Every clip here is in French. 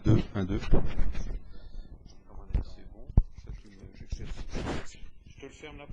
2, 1, 2. C'est bon. Je te le ferme là.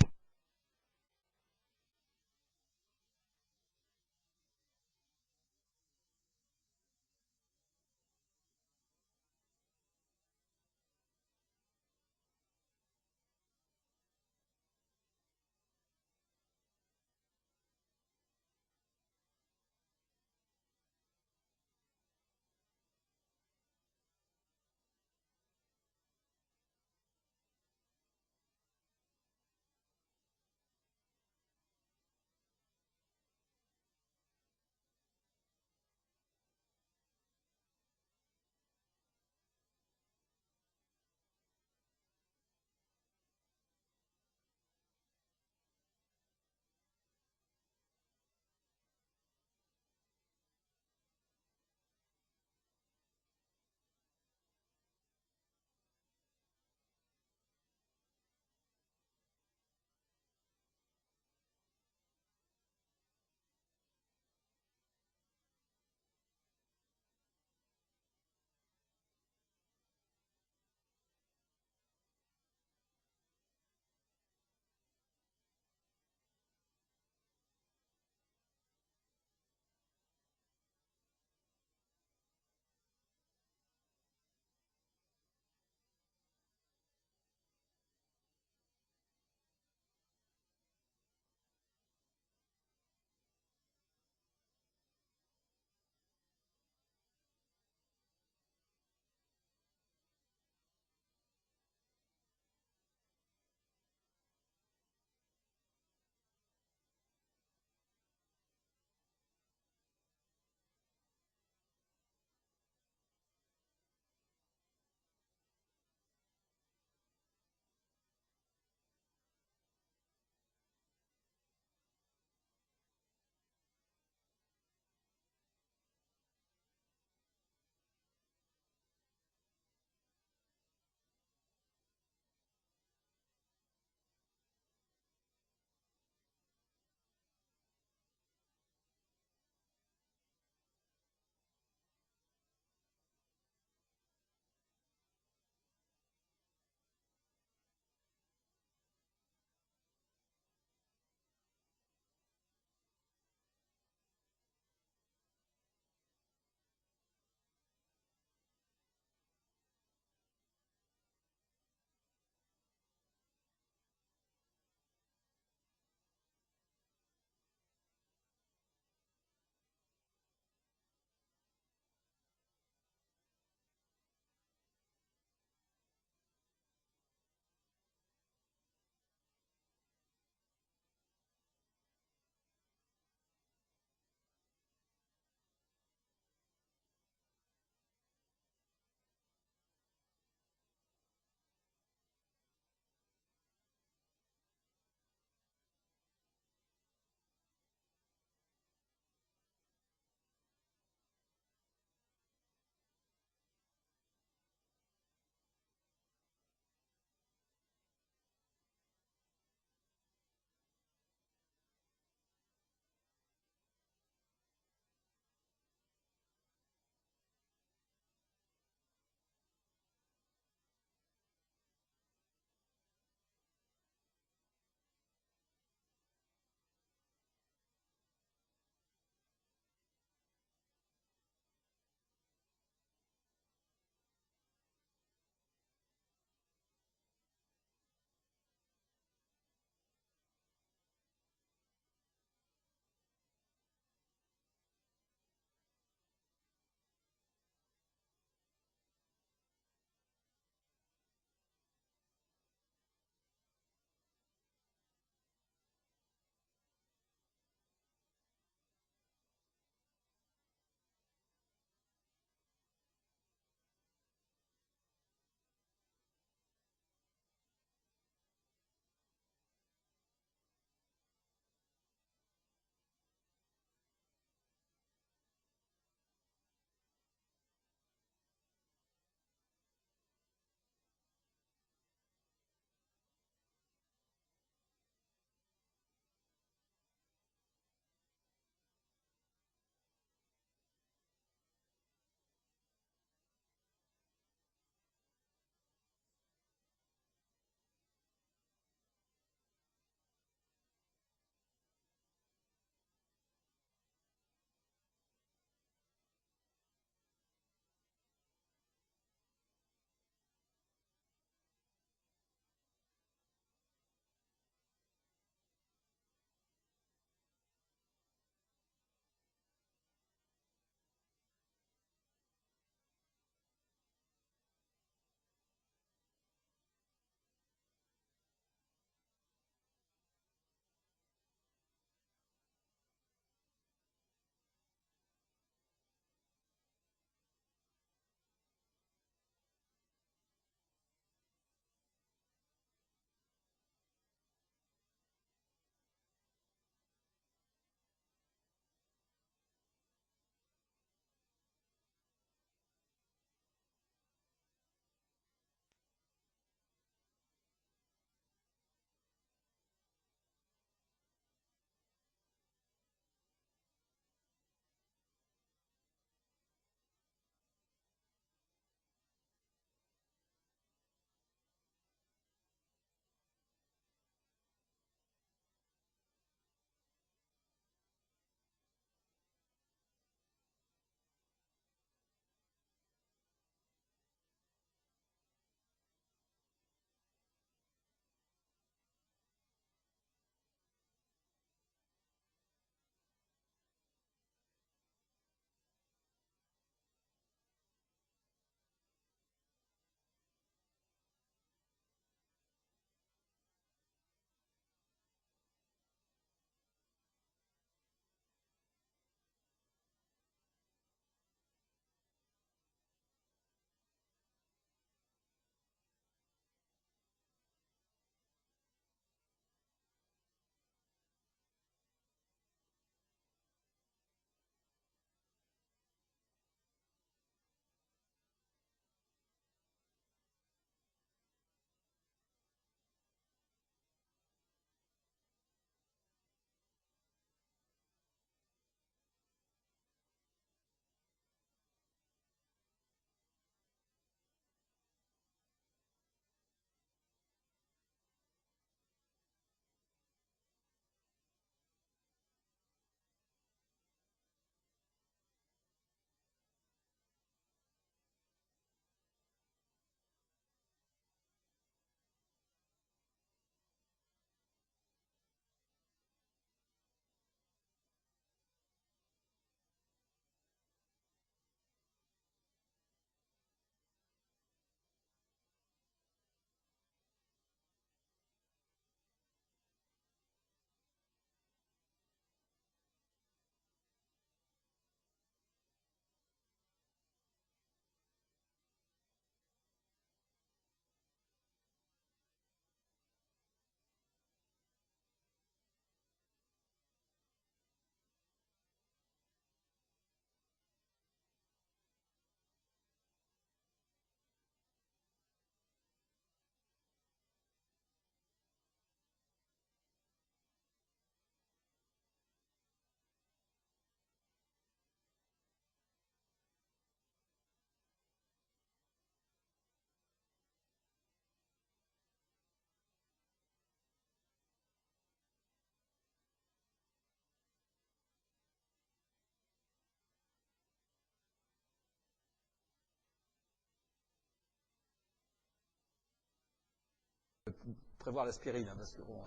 ferai voir l'aspirine, hein, parce que bon.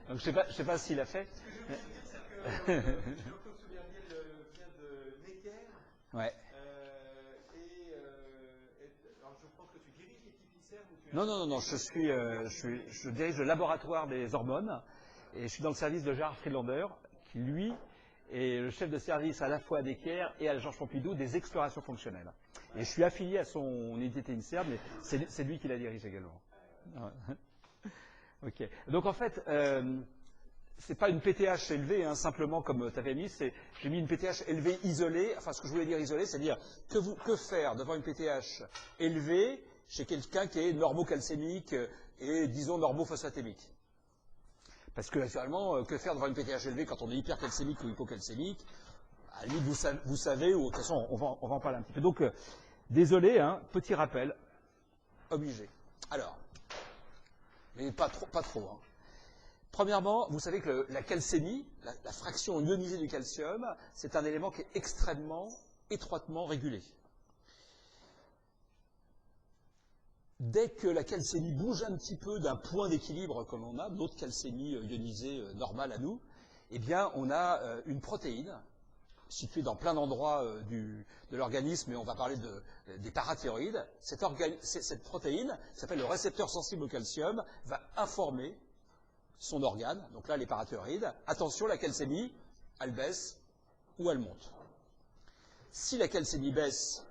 Donc je sais pas s'il a fait. Jean-Claude Souverniel vient de Necker. Ouais. Alors je pense que tu diriges l'équipe INSERM ou tu es... Non, je dirige le laboratoire des hormones et je suis dans le service de Gérard Friedlander, qui lui est le chef de service à la fois à Necker et à Georges Pompidou des explorations fonctionnelles. Et je suis affilié à son unité INSERM, mais c'est lui qui la dirige également. Ok. Donc en fait, c'est pas une PTH élevée, hein, simplement comme tu avais mis, j'ai mis une PTH élevée isolée. Enfin, ce que je voulais dire isolée, c'est-à-dire que faire devant une PTH élevée chez quelqu'un qui est normocalcémique et, disons, normophosphatémique. Parce que, naturellement, que faire devant une PTH élevée quand on est hypercalcémique ou hypocalcémique, à la limite, vous savez, ou de toute façon, on va en parler un petit peu. Donc, désolé, hein, petit rappel, obligé. Alors, mais pas trop, hein. Premièrement, vous savez que la calcémie, la fraction ionisée du calcium, c'est un élément qui est extrêmement étroitement régulé. Dès que la calcémie bouge un petit peu d'un point d'équilibre comme on a, notre calcémie ionisée normale à nous, eh bien, on a une protéine située dans plein d'endroits de l'organisme, et on va parler des parathyroïdes. Cette protéine, qui s'appelle le récepteur sensible au calcium, va informer son organe, donc là les parathyroïdes, attention, la calcémie, elle baisse ou elle monte. Si la calcémie baisse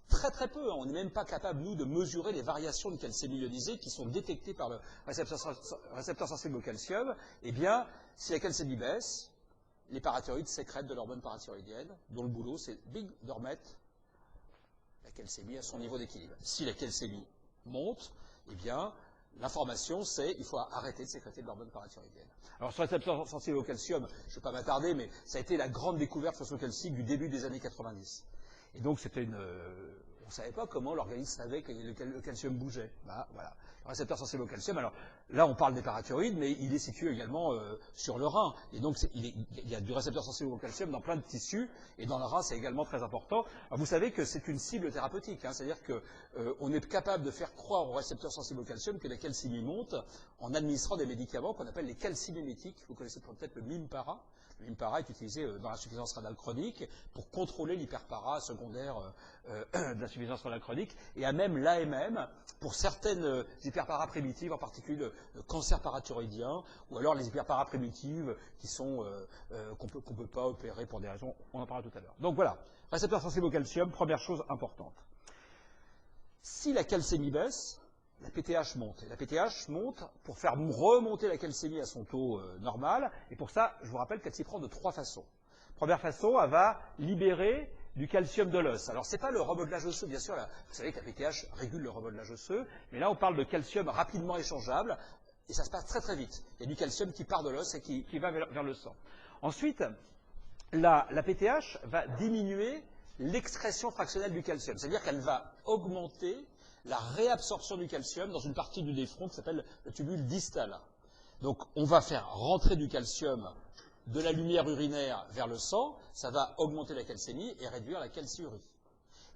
très peu, hein, on n'est même pas capable, nous, de mesurer les variations de calcémie ionisée qui sont détectées par le récepteur sensible au calcium, eh bien, si la calcémie baisse, les parathyroïdes sécrètent de l'hormone parathyroïdienne, dont le boulot, c'est de remettre la calcémie à son niveau d'équilibre. Si la calcémie monte, eh bien, l'information, c'est qu'il faut arrêter de sécréter de l'hormone parathyroïdienne. Alors, sur le récepteur sensible au calcium, je ne vais pas m'attarder, mais ça a été la grande découverte phosphocalcique du début des années 90. Et donc, c'était on ne savait pas comment l'organisme savait que le calcium bougeait. Bah, voilà. Le récepteur sensible au calcium, alors là, on parle des parathyroïdes, mais il est situé également sur le rein. Et donc, il y a du récepteur sensible au calcium dans plein de tissus, et dans le rein, c'est également très important. Alors, vous savez que c'est une cible thérapeutique, hein, c'est-à-dire qu'on est capable de faire croire au récepteur sensible au calcium que la calcémie monte en administrant des médicaments qu'on appelle les calcimémétiques. Vous connaissez peut-être le Mimpara. Le Mimpara est utilisé dans l'insuffisance rénale chronique pour contrôler l'hyperpara secondaire de l'insuffisance rénale chronique, et à même l'AMM pour certaines hyperparas primitives, en particulier le cancer parathyroïdien, ou alors les hyperparas primitives qui sont qu'on peut pas opérer pour des raisons, on en parlera tout à l'heure. Donc voilà, récepteur sensible au calcium, première chose importante. Si la calcémie baisse, la PTH monte. Et la PTH monte pour faire remonter la calcémie à son taux normal. Et pour ça, je vous rappelle qu'elle s'y prend de 3 façons. Première façon, elle va libérer du calcium de l'os. Alors, ce n'est pas le remodelage osseux, bien sûr. Là, vous savez que la PTH régule le remodelage osseux. Mais là, on parle de calcium rapidement échangeable. Et ça se passe très vite. Il y a du calcium qui part de l'os et qui va vers le sang. Ensuite, la PTH va diminuer l'excrétion fractionnelle du calcium. C'est-à-dire qu'elle va augmenter la réabsorption du calcium dans une partie du néphron qui s'appelle le tubule distal. Donc, on va faire rentrer du calcium de la lumière urinaire vers le sang, ça va augmenter la calcémie et réduire la calciurie.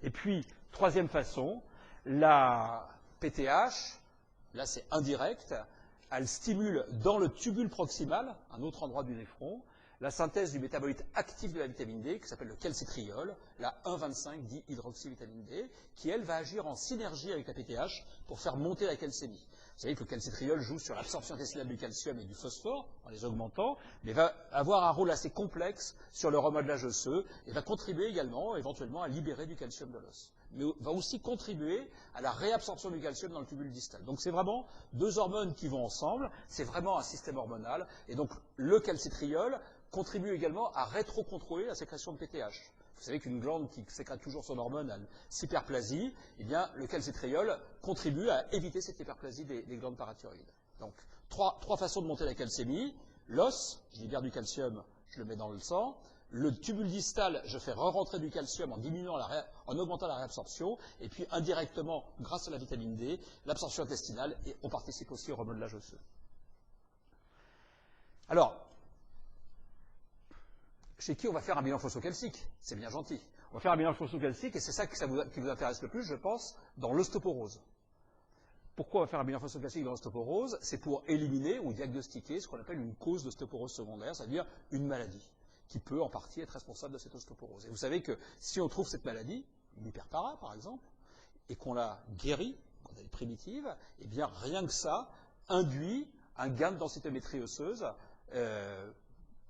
Et puis, troisième façon, la PTH, là c'est indirect, elle stimule dans le tubule proximal, un autre endroit du néphron, la synthèse du métabolite actif de la vitamine D, qui s'appelle le calcitriol, la 1,25-dihydroxyvitamine D, qui, elle, va agir en synergie avec la PTH pour faire monter la calcémie. Vous savez que le calcitriol joue sur l'absorption intestinale du calcium et du phosphore, en les augmentant, mais va avoir un rôle assez complexe sur le remodelage osseux, et va contribuer également, éventuellement, à libérer du calcium de l'os. Mais va aussi contribuer à la réabsorption du calcium dans le tubule distal. Donc c'est vraiment 2 hormones qui vont ensemble, c'est vraiment un système hormonal, et donc le calcitriol contribue également à rétro-contrôler la sécrétion de PTH. Vous savez qu'une glande qui sécrète toujours son hormone a l'hyperplasie, eh bien, le calcitriol contribue à éviter cette hyperplasie des glandes parathyroïdes. Donc, trois façons de monter la calcémie. L'os, je libère du calcium, je le mets dans le sang. Le tubule distal, je fais re-rentrer du calcium en augmentant la réabsorption. Et puis, indirectement, grâce à la vitamine D, l'absorption intestinale, et on participe aussi au remodelage osseux. Alors, chez qui on va faire un bilan phosphocalcique? C'est bien gentil. On va faire un bilan phosphocalcique, et c'est ça qui vous intéresse le plus, je pense, dans l'ostéoporose. Pourquoi on va faire un bilan phosphocalcique dans l'ostéoporose? C'est pour éliminer ou diagnostiquer ce qu'on appelle une cause d'ostéoporose secondaire, c'est-à-dire une maladie qui peut en partie être responsable de cette ostéoporose. Et vous savez que si on trouve cette maladie, une hyperpara par exemple, et qu'on la guérit, qu'on a des primitives, eh bien rien que ça induit un gain de densitométrie osseuse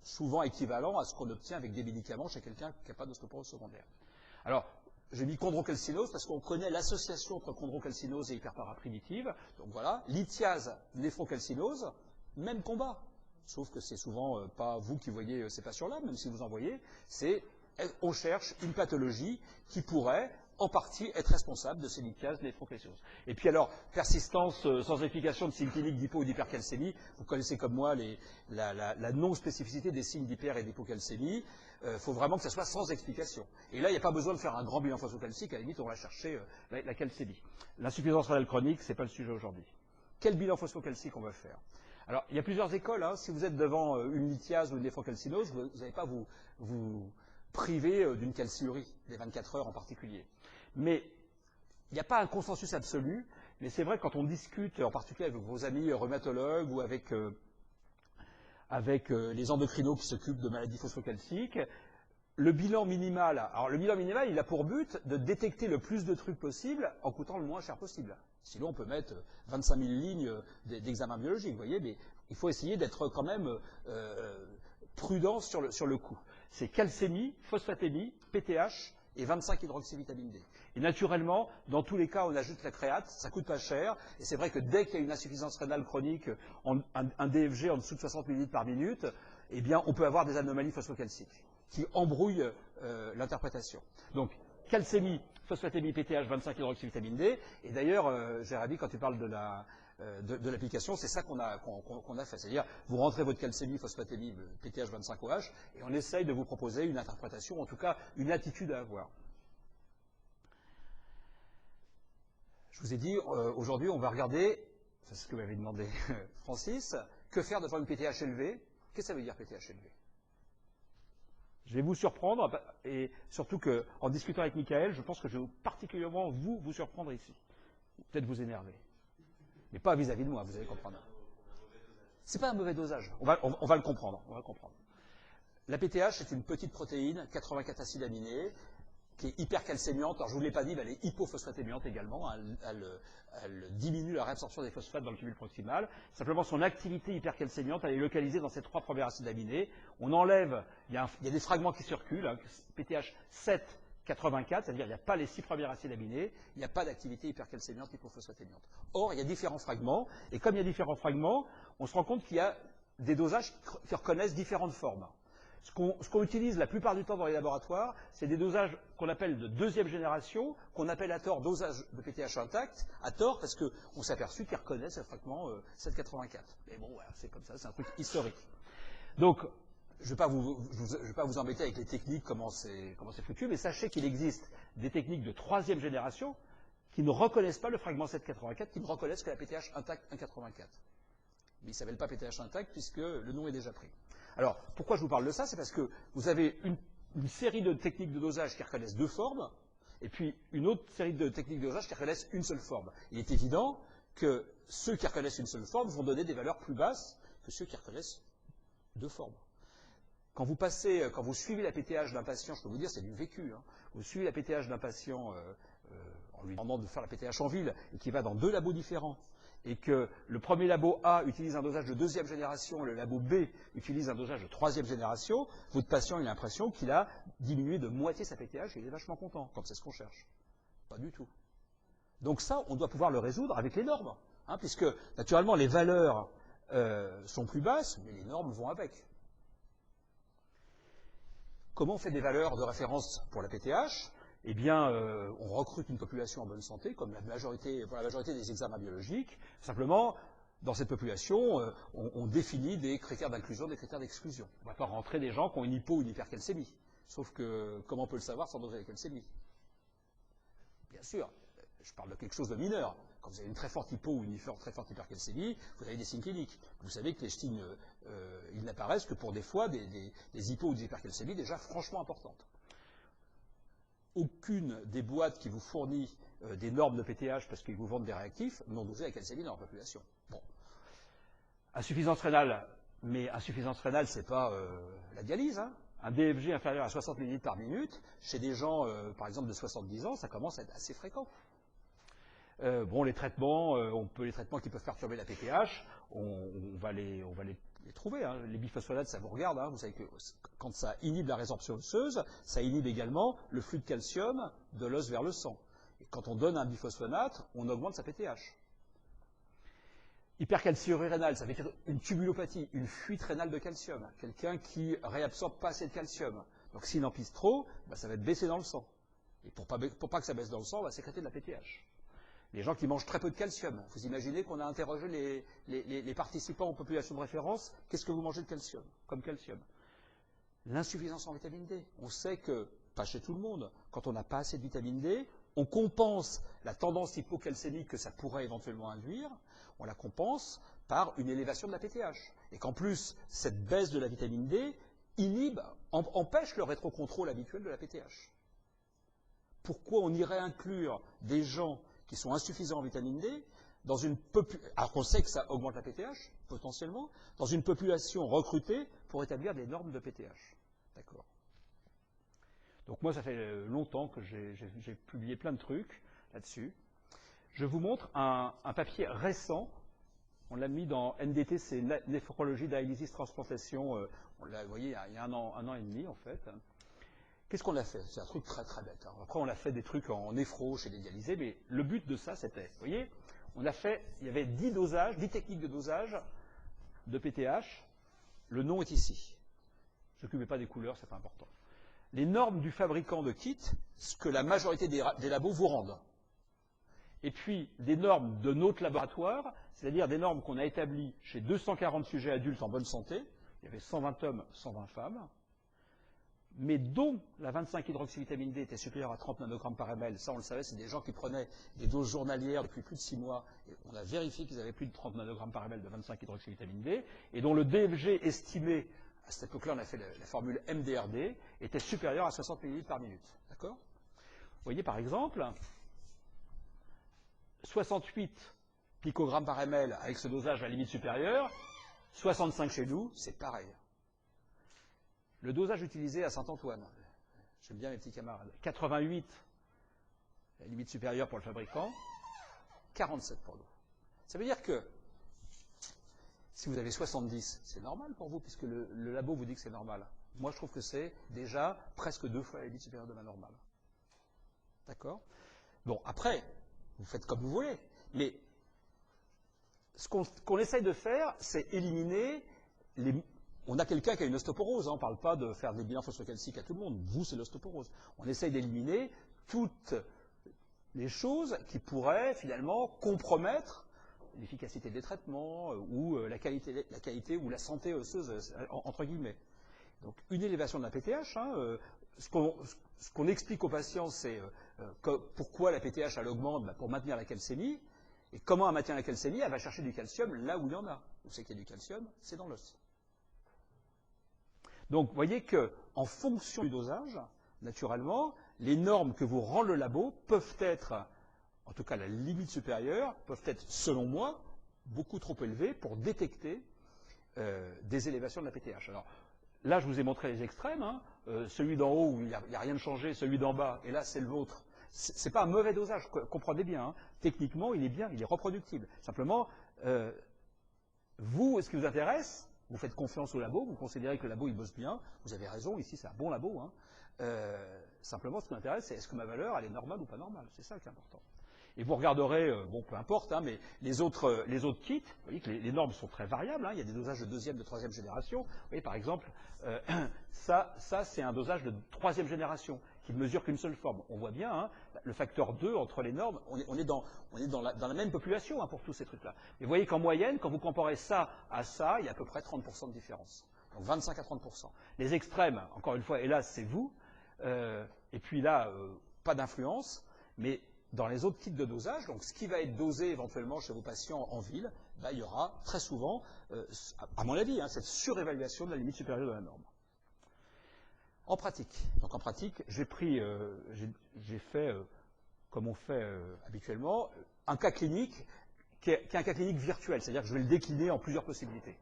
souvent équivalent à ce qu'on obtient avec des médicaments chez quelqu'un qui n'a pas d'ostéoporose secondaire. Alors, j'ai mis chondrocalcinose parce qu'on connaît l'association entre chondrocalcinose et hyperpara primitive. Donc voilà, lithiase, néphrocalcinose, même combat. Sauf que c'est souvent pas vous qui voyez ces patients-là, même si vous en voyez. On cherche une pathologie qui pourrait en partie être responsable de ces lithiases néphrocalcinose. Et puis alors, persistance sans explication de signes cliniques d'hypo ou d'hypercalcémie. Vous connaissez comme moi la non-spécificité des signes d'hyper et d'hypocalcémie. Il faut vraiment que ça soit sans explication. Et là, il n'y a pas besoin de faire un grand bilan phosphocalcique, à la limite, on va chercher la calcémie. L'insuffisance rénale chronique, ce n'est pas le sujet aujourd'hui. Quel bilan phosphocalcique on va faire? Alors, il y a plusieurs écoles. Hein. Si vous êtes devant une lithiase ou une néphrocalcinose, vous n'allez pas vous priver d'une calciurie, des 24 heures en particulier. Mais il n'y a pas un consensus absolu, mais c'est vrai que quand on discute, en particulier avec vos amis rhumatologues ou avec les endocrinos qui s'occupent de maladies phosphocalciques, le bilan minimal, alors le bilan minimal, il a pour but de détecter le plus de trucs possible en coûtant le moins cher possible. Sinon, on peut mettre 25 000 lignes d'examen biologique, vous voyez, mais il faut essayer d'être quand même prudent sur le coût. C'est calcémie, phosphatémie, PTH et 25-hydroxyvitamine D. Et naturellement, dans tous les cas, on ajoute la créate, ça coûte pas cher, et c'est vrai que dès qu'il y a une insuffisance rénale chronique, un DFG en dessous de 60 ml par minute, eh bien, on peut avoir des anomalies phosphocalciques qui embrouillent l'interprétation. Donc, calcémie, phosphatémie, PTH, 25-hydroxyvitamine D, et d'ailleurs, Gérard, quand tu parles de l'application, c'est ça qu'on a fait. C'est-à-dire, vous rentrez votre calcémie, phosphatémie, PTH 25OH, et on essaye de vous proposer une interprétation, en tout cas une attitude à avoir. Je vous ai dit, aujourd'hui, on va regarder, c'est ce que m'avait demandé Francis, que faire devant une PTH élevée. Qu'est-ce que ça veut dire PTH élevée? Je vais vous surprendre, et surtout qu'en discutant avec Michael, je pense que je vais particulièrement vous surprendre ici. Peut-être vous énerver. Mais pas vis-à-vis de moi, vous allez comprendre. C'est pas un mauvais dosage. On va le comprendre. La PTH, c'est une petite protéine, 84 acides aminés, qui est hypercalcémiante. Alors, je ne vous l'ai pas dit, mais elle est hypophosphatémiante également. Elle diminue la réabsorption des phosphates dans le tubule proximal. Simplement, son activité hypercalcémiante, elle est localisée dans ces 3 premiers acides aminés. On enlève, il y a des fragments qui circulent, hein, PTH 7, 84, c'est-à-dire il n'y a pas les 6 premiers acides aminés, il n'y a pas d'activité hypercalcémiante, hypophosphatémiante. Or, il y a différents fragments, et comme il y a différents fragments, on se rend compte qu'il y a des dosages qui reconnaissent différentes formes. Ce qu'on utilise la plupart du temps dans les laboratoires, c'est des dosages qu'on appelle de deuxième génération, qu'on appelle à tort dosage de PTH intact, à tort parce qu'on s'est aperçu qu'ils reconnaissent ce fragment 784. Mais bon, voilà, c'est comme ça, c'est un truc historique. Donc, je ne vais pas vous embêter avec les techniques, comment c'est foutu, mais sachez qu'il existe des techniques de troisième génération qui ne reconnaissent pas le fragment 784, qui ne reconnaissent que la PTH intact 184. Mais il ne s'appelle pas PTH intact puisque le nom est déjà pris. Alors, pourquoi je vous parle de ça? C'est parce que vous avez une série de techniques de dosage qui reconnaissent 2 formes, et puis une autre série de techniques de dosage qui reconnaissent une seule forme. Il est évident que ceux qui reconnaissent une seule forme vont donner des valeurs plus basses que ceux qui reconnaissent 2 formes. Quand vous suivez la PTH d'un patient, je peux vous dire, c'est du vécu. Hein. Vous suivez la PTH d'un patient en lui demandant de faire la PTH en ville, et qui va dans 2 labos différents, et que le premier labo A utilise un dosage de 2e génération, et le labo B utilise un dosage de 3e génération, votre patient a l'impression qu'il a diminué de moitié sa PTH et il est vachement content, quand c'est ce qu'on cherche. Pas du tout. Donc ça, on doit pouvoir le résoudre avec les normes, hein, puisque naturellement les valeurs sont plus basses, mais les normes vont avec. Comment on fait des valeurs de référence pour la PTH? Eh bien, on recrute une population en bonne santé, comme pour la majorité des examens biologiques. Simplement, dans cette population, on définit des critères d'inclusion, des critères d'exclusion. On ne va pas rentrer des gens qui ont une hypo ou une hypercalcémie. Sauf que, comment on peut le savoir sans doser la calcémie? Bien sûr, je parle de quelque chose de mineur. Quand vous avez une très forte hypo ou une très forte hypercalcémie, vous avez des signes cliniques. Vous savez que les signes, ils n'apparaissent que pour des fois des hypos ou des hypercalcémies déjà franchement importantes. aucune des boîtes qui vous fournit des normes de PTH parce qu'ils vous vendent des réactifs non dosés à calcémie dans la population. Bon. Insuffisance rénale, mais insuffisance rénale, c'est pas la dialyse. Hein. Un DFG inférieur à 60 ml par minute, chez des gens, par exemple, de 70 ans, ça commence à être assez fréquent. Bon, les traitements, les traitements qui peuvent perturber la PTH, on va les trouver. Hein. Les biphosphonates, ça vous regarde. Hein. Vous savez que quand ça inhibe la résorption osseuse, ça inhibe également le flux de calcium de l'os vers le sang. Et quand on donne un biphosphonate, on augmente sa PTH. Hypercalciurie rénale, ça veut dire une tubulopathie, une fuite rénale de calcium. Quelqu'un qui réabsorbe pas assez de calcium. Donc s'il en pisse trop, ça va être baissé dans le sang. Et pour pas que ça baisse dans le sang, on va sécréter de la PTH. Les gens qui mangent très peu de calcium. Vous imaginez qu'on a interrogé les participants aux populations de référence, qu'est-ce que vous mangez de calcium, comme calcium? L'insuffisance en vitamine D. On sait que, pas chez tout le monde, quand on n'a pas assez de vitamine D, on compense la tendance hypocalcémique que ça pourrait éventuellement induire, on la compense par une élévation de la PTH. Et qu'en plus, cette baisse de la vitamine D empêche le rétrocontrôle habituel de la PTH. Pourquoi on irait inclure des gens qui sont insuffisants en vitamine D dans une population, alors qu'on sait que ça augmente la PTH, potentiellement, dans une population recrutée pour établir des normes de PTH. D'accord. Donc moi, ça fait longtemps que j'ai publié plein de trucs là-dessus. Je vous montre un papier récent. On l'a mis dans NDT, c'est néphrologie, dialysis, transplantation. Vous voyez, il y a un an et demi, en fait. Qu'est-ce qu'on a fait? C'est un truc très très bête. Hein. Après, on a fait des trucs en néphro chez les dialysés, mais le but de ça, c'était, vous voyez, il y avait 10 dosages, 10 techniques de dosage de PTH. Le nom est ici. Ne vous occupez pas des couleurs, c'est pas important. Les normes du fabricant de kit, ce que la majorité des labos vous rendent. Et puis, des normes de notre laboratoire, c'est-à-dire des normes qu'on a établies chez 240 sujets adultes en bonne santé. Il y avait 120 hommes, 120 femmes. Mais dont la 25-hydroxyvitamine D était supérieure à 30 nanogrammes par ml. Ça, on le savait, c'est des gens qui prenaient des doses journalières depuis plus de 6 mois. Et on a vérifié qu'ils avaient plus de 30 nanogrammes par ml de 25-hydroxyvitamine D. Et dont le DFG estimé, à cette époque-là, on a fait la formule MDRD, était supérieur à 60 ml par minute. D'accord? Vous voyez, par exemple, 68 picogrammes par ml avec ce dosage à la limite supérieure, 65 chez nous, c'est pareil. Le dosage utilisé à Saint-Antoine, j'aime bien mes petits camarades, 88, la limite supérieure pour le fabricant, 47 pour nous. Ça veut dire que si vous avez 70, c'est normal pour vous, puisque le labo vous dit que c'est normal. Moi, je trouve que c'est déjà presque 2 fois la limite supérieure de la normale. D'accord? Bon, après, vous faites comme vous voulez, mais ce qu'on essaye de faire, c'est éliminer les... On a quelqu'un qui a une ostéoporose, hein, on ne parle pas de faire des bilans phosphocalciques à tout le monde, vous c'est l'ostéoporose. On essaye d'éliminer toutes les choses qui pourraient finalement compromettre l'efficacité des traitements ou la qualité ou la santé osseuse, entre guillemets. Donc une élévation de la PTH, hein, ce qu'on explique aux patients, c'est pourquoi la PTH elle augmente pour maintenir la calcémie, et comment elle maintient la calcémie, elle va chercher du calcium là où il y en a. Vous savez qu'il y a du calcium, c'est dans l'os. Donc, vous voyez qu'en fonction du dosage, naturellement, les normes que vous rend le labo peuvent être, en tout cas la limite supérieure, peuvent être, selon moi, beaucoup trop élevées pour détecter des élévations de la PTH. Alors, là, je vous ai montré les extrêmes. Hein. Celui d'en haut où il n'y a rien de changé, celui d'en bas, et là, c'est le vôtre. Ce n'est pas un mauvais dosage, comprenez bien. Hein. Techniquement, il est bien, il est reproductible. Simplement, vous, ce qui vous intéresse, vous faites confiance au labo, vous considérez que le labo il bosse bien, vous avez raison, ici c'est un bon labo. Hein. Simplement, ce qui m'intéresse, c'est est-ce que ma valeur elle est normale ou pas normale, c'est ça qui est important. Et vous regarderez, bon peu importe, hein, mais les autres kits, vous voyez que les normes sont très variables, hein, il y a des dosages de 2e, de 3e génération. Vous voyez par exemple, ça c'est un dosage de 3e génération qui ne mesure qu'une seule forme. On voit bien hein, le facteur 2 entre les normes, on est dans la même population hein, pour tous ces trucs-là. Mais vous voyez qu'en moyenne, quand vous comparez ça à ça, il y a à peu près 30% de différence. Donc 25 à 30%. Les extrêmes, encore une fois, hélas, c'est vous. Et puis là, pas d'influence, mais dans les autres types de dosage, donc ce qui va être dosé éventuellement chez vos patients en ville, bah, il y aura très souvent, à mon avis, hein, cette surévaluation de la limite supérieure de la norme. En pratique. Donc en pratique, j'ai fait, comme on fait habituellement, un cas clinique qui est un cas clinique virtuel, c'est-à-dire que je vais le décliner en plusieurs possibilités.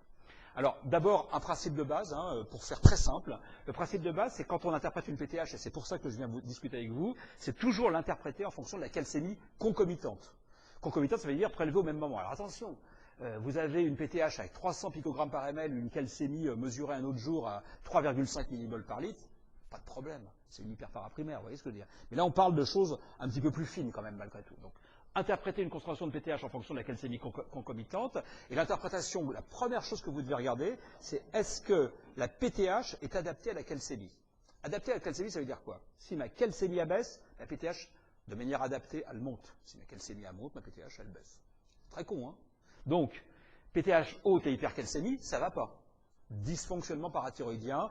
Alors, d'abord, un principe de base, hein, pour faire très simple. Le principe de base, c'est quand on interprète une PTH, et c'est pour ça que je viens discuter avec vous, c'est toujours l'interpréter en fonction de la calcémie concomitante. Concomitante, ça veut dire prélever au même moment. Alors attention, vous avez une PTH avec 300 picogrammes par ml, une calcémie mesurée un autre jour à 3,5 millimoles par litre, pas de problème. C'est une hyperparaprimaire, vous voyez ce que je veux dire. Mais là, on parle de choses un petit peu plus fines quand même, malgré tout. Donc, interpréter une concentration de PTH en fonction de la calcémie concomitante. Et l'interprétation, la première chose que vous devez regarder, c'est est-ce que la PTH est adaptée à la calcémie. Adaptée à la calcémie, ça veut dire quoi? Si ma calcémie abaisse, la PTH, de manière adaptée, elle monte. Si ma calcémie monte, ma PTH, elle baisse. Très con, hein? Donc, PTH haute et hypercalcémie, ça ne va pas. Dysfonctionnement parathyroïdien,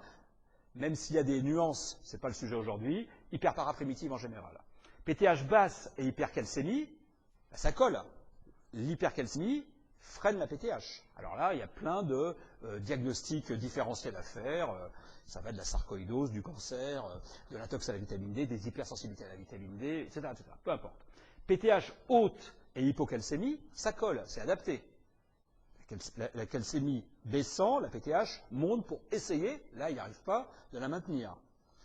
même s'il y a des nuances, ce n'est pas le sujet aujourd'hui, hyperparaprimitive en général. PTH basse et hypercalcémie, ça colle. L'hypercalcémie freine la PTH. Alors là, il y a plein de diagnostics différentiels à faire. Ça va de la sarcoïdose, du cancer, de l'intox à la vitamine D, des hypersensibilités à la vitamine D, etc., etc. Peu importe. PTH haute et hypocalcémie, ça colle, c'est adapté. La calcémie baissant, la PTH monte pour essayer, là il n'y arrive pas, de la maintenir.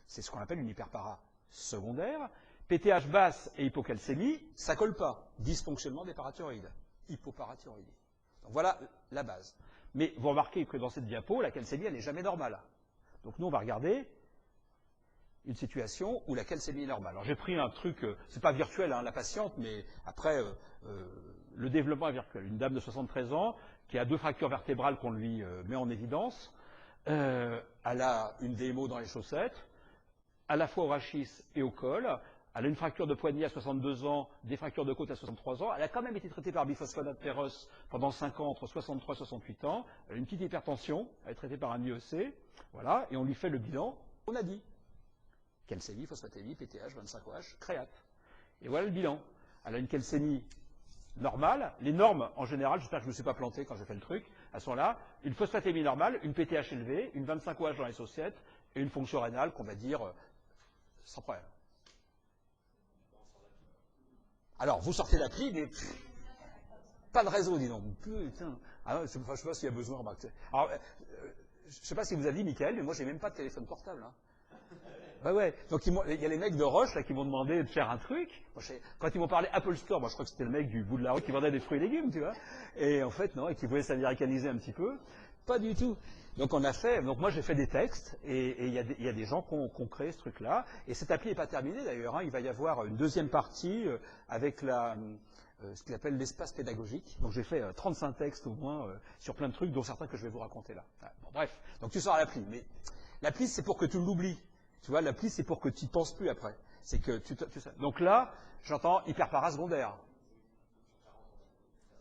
C'est ce qu'on appelle une hyperpara secondaire. PTH basse et hypocalcémie, ça ne colle pas. Dysfonctionnement des parathyroïdes. Hypoparathyroïdie. Donc voilà la base. Mais vous remarquez que dans cette diapo, la calcémie, elle n'est jamais normale. Donc nous, on va regarder une situation où la calcémie est normale. Alors j'ai pris un truc, c'est pas virtuel, hein, la patiente, mais après, le développement est virtuel. Une dame de 73 ans qui a 2 fractures vertébrales qu'on lui met en évidence. Elle a une DMO dans les chaussettes, à la fois au rachis et au col. Elle a une fracture de poignet à 62 ans, des fractures de côte à 63 ans. Elle a quand même été traitée par biphosphonate ferreuse pendant 5 ans, entre 63 et 68 ans. Elle a une petite hypertension, elle est traitée par un IEC. Voilà, et on lui fait le bilan. On a dit calcémie, phosphatémie, PTH, 25OH, créate. Et voilà le bilan. Elle a une calcémie normale. Les normes, en général, j'espère que je ne me suis pas planté quand j'ai fait le truc, elles sont là. Une phosphatémie normale, une PTH élevée, une 25OH dans les saucettes et une fonction rénale qu'on va dire sans problème. Alors, vous sortez l'appli, mais pas de réseau, dis donc. Putain. Ah, je ne sais pas s'il y a besoin. Alors, je ne sais pas si vous avez dit, Michael, mais moi, j'ai même pas de téléphone portable. Hein. Bah ouais. Donc, il y a les mecs de Roche là, qui m'ont demandé de faire un truc. Moi, quand ils m'ont parlé Apple Store, moi, je crois que c'était le mec du bout de la rue qui vendait des fruits et légumes, tu vois. Et en fait, non, et qui voulait s'américaniser un petit peu. Pas du tout. Donc, on a fait. Donc, moi, j'ai fait des textes, et il y a des gens qui ont créé ce truc-là. Et cette appli n'est pas terminée d'ailleurs. Hein. Il va y avoir une deuxième partie avec ce qu'il appelle l'espace pédagogique. Donc, j'ai fait 35 textes au moins sur plein de trucs, dont certains que je vais vous raconter là. Bon, bref. Donc, tu sors l'appli. Mais l'appli, c'est pour que tu l'oublies. Tu vois, l'appli, c'est pour que tu n'y penses plus après. C'est que Donc là, j'entends hyperpara secondaire.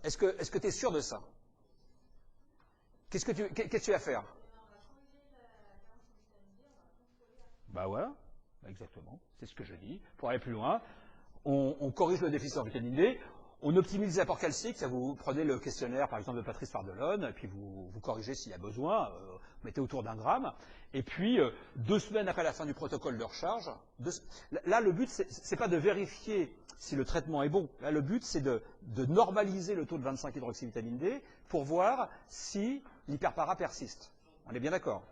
Est-ce que tu es sûr de ça? Qu'est-ce que tu vas faire? Bah voilà, exactement. C'est ce que je dis. Pour aller plus loin, on corrige le déficit en vitamine D, on optimise les apports calciques. Vous prenez le questionnaire, par exemple, de Patrice Fardelone, et puis vous corrigez s'il y a besoin. Vous mettez autour d'1 gramme. Et puis, 2 semaines après la fin du protocole de recharge, là, le but, c'est pas de vérifier si le traitement est bon. Là, le but, c'est de normaliser le taux de 25-hydroxyvitamine D pour voir si l'hyperpara persiste. On est bien d'accord?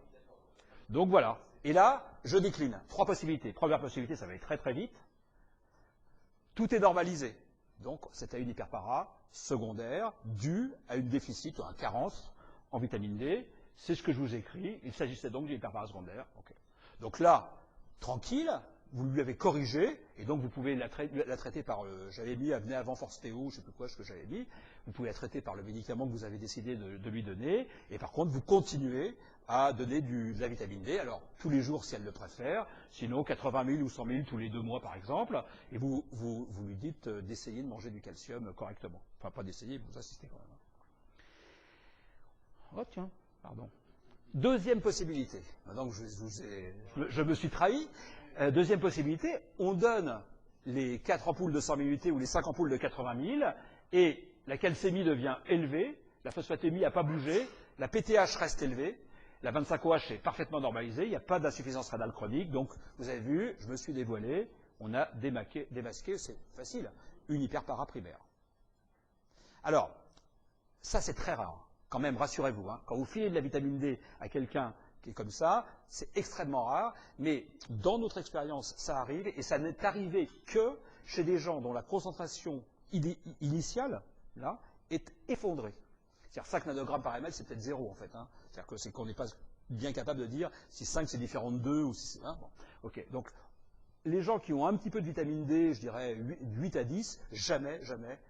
Donc voilà. Et là, je décline. 3 possibilités. Première possibilité, ça va aller très très vite. Tout est normalisé. Donc, c'était une hyperpara secondaire due à une déficit ou à une carence en vitamine D. C'est ce que je vous écris. Il s'agissait donc d'une hyperpara secondaire. Okay. Donc là, tranquille, vous lui avez corrigé, et donc vous pouvez la traiter par, j'avais mis venez avant Forsteo, je ne sais plus quoi ce que j'avais mis, vous pouvez la traiter par le médicament que vous avez décidé de lui donner, et par contre, vous continuez à donner de la vitamine D, alors tous les jours si elle le préfère, sinon 80 000 ou 100 000 tous les 2 mois par exemple, et vous lui dites d'essayer de manger du calcium correctement. Enfin, pas d'essayer, vous insistez quand même. Oh tiens, pardon. Deuxième possibilité, maintenant que je me suis trahi, deuxième possibilité, on donne les 4 ampoules de 100 000 unités ou les 5 ampoules de 80 000, et la calcémie devient élevée, la phosphatémie n'a pas bougé, la PTH reste élevée, La 25OH est parfaitement normalisée, il n'y a pas d'insuffisance rénale chronique, donc vous avez vu, je me suis dévoilé, on a démasqué, c'est facile, une hyperparaprimaire. Alors, ça c'est très rare, quand même, rassurez-vous, hein. Quand vous filez de la vitamine D à quelqu'un qui est comme ça, c'est extrêmement rare, mais dans notre expérience, ça arrive, et ça n'est arrivé que chez des gens dont la concentration initiale, là, est effondrée. C'est-à-dire 5 nanogrammes par ml, c'est peut-être 0 en fait, hein. C'est-à-dire qu'on n'est pas bien capable de dire si 5 c'est différent de 2 ou si c'est 1. Bon. Ok, donc les gens qui ont un petit peu de vitamine D, je dirais 8 à 10, jamais,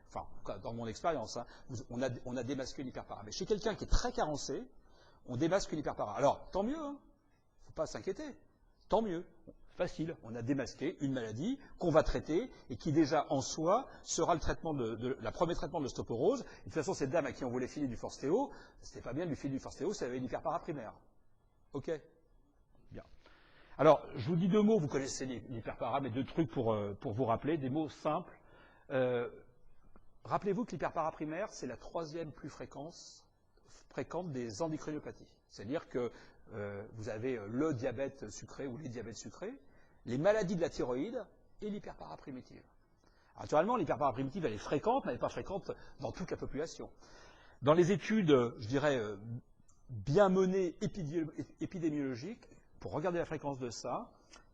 enfin, dans mon expérience, hein, on a démasqué une hyperpara. Mais chez quelqu'un qui est très carencé, on démasque une hyperpara. Alors, tant mieux, hein, faut pas s'inquiéter, tant mieux. Facile, on a démasqué une maladie qu'on va traiter et qui déjà en soi sera le traitement la premier traitement de l'ostéoporose. De toute façon, cette dame à qui on voulait filer du Forsteo, c'était pas bien de lui filer du Forsteo, ça avait une hyperparaprimaire. Ok? Bien. Alors, je vous dis 2 mots, vous connaissez l'hyperpara, mais 2 trucs pour vous rappeler, des mots simples. Rappelez-vous que l'hyperparaprimaire, c'est la 3e plus fréquente des endocrinopathies. C'est-à-dire que vous avez le diabète sucré ou les diabètes sucrés, les maladies de la thyroïde et l'hyperparaprimitive. Naturellement, l'hyperparaprimitive, elle est fréquente, mais elle n'est pas fréquente dans toute la population. Dans les études, je dirais, bien menées épidémiologiques, pour regarder la fréquence de ça,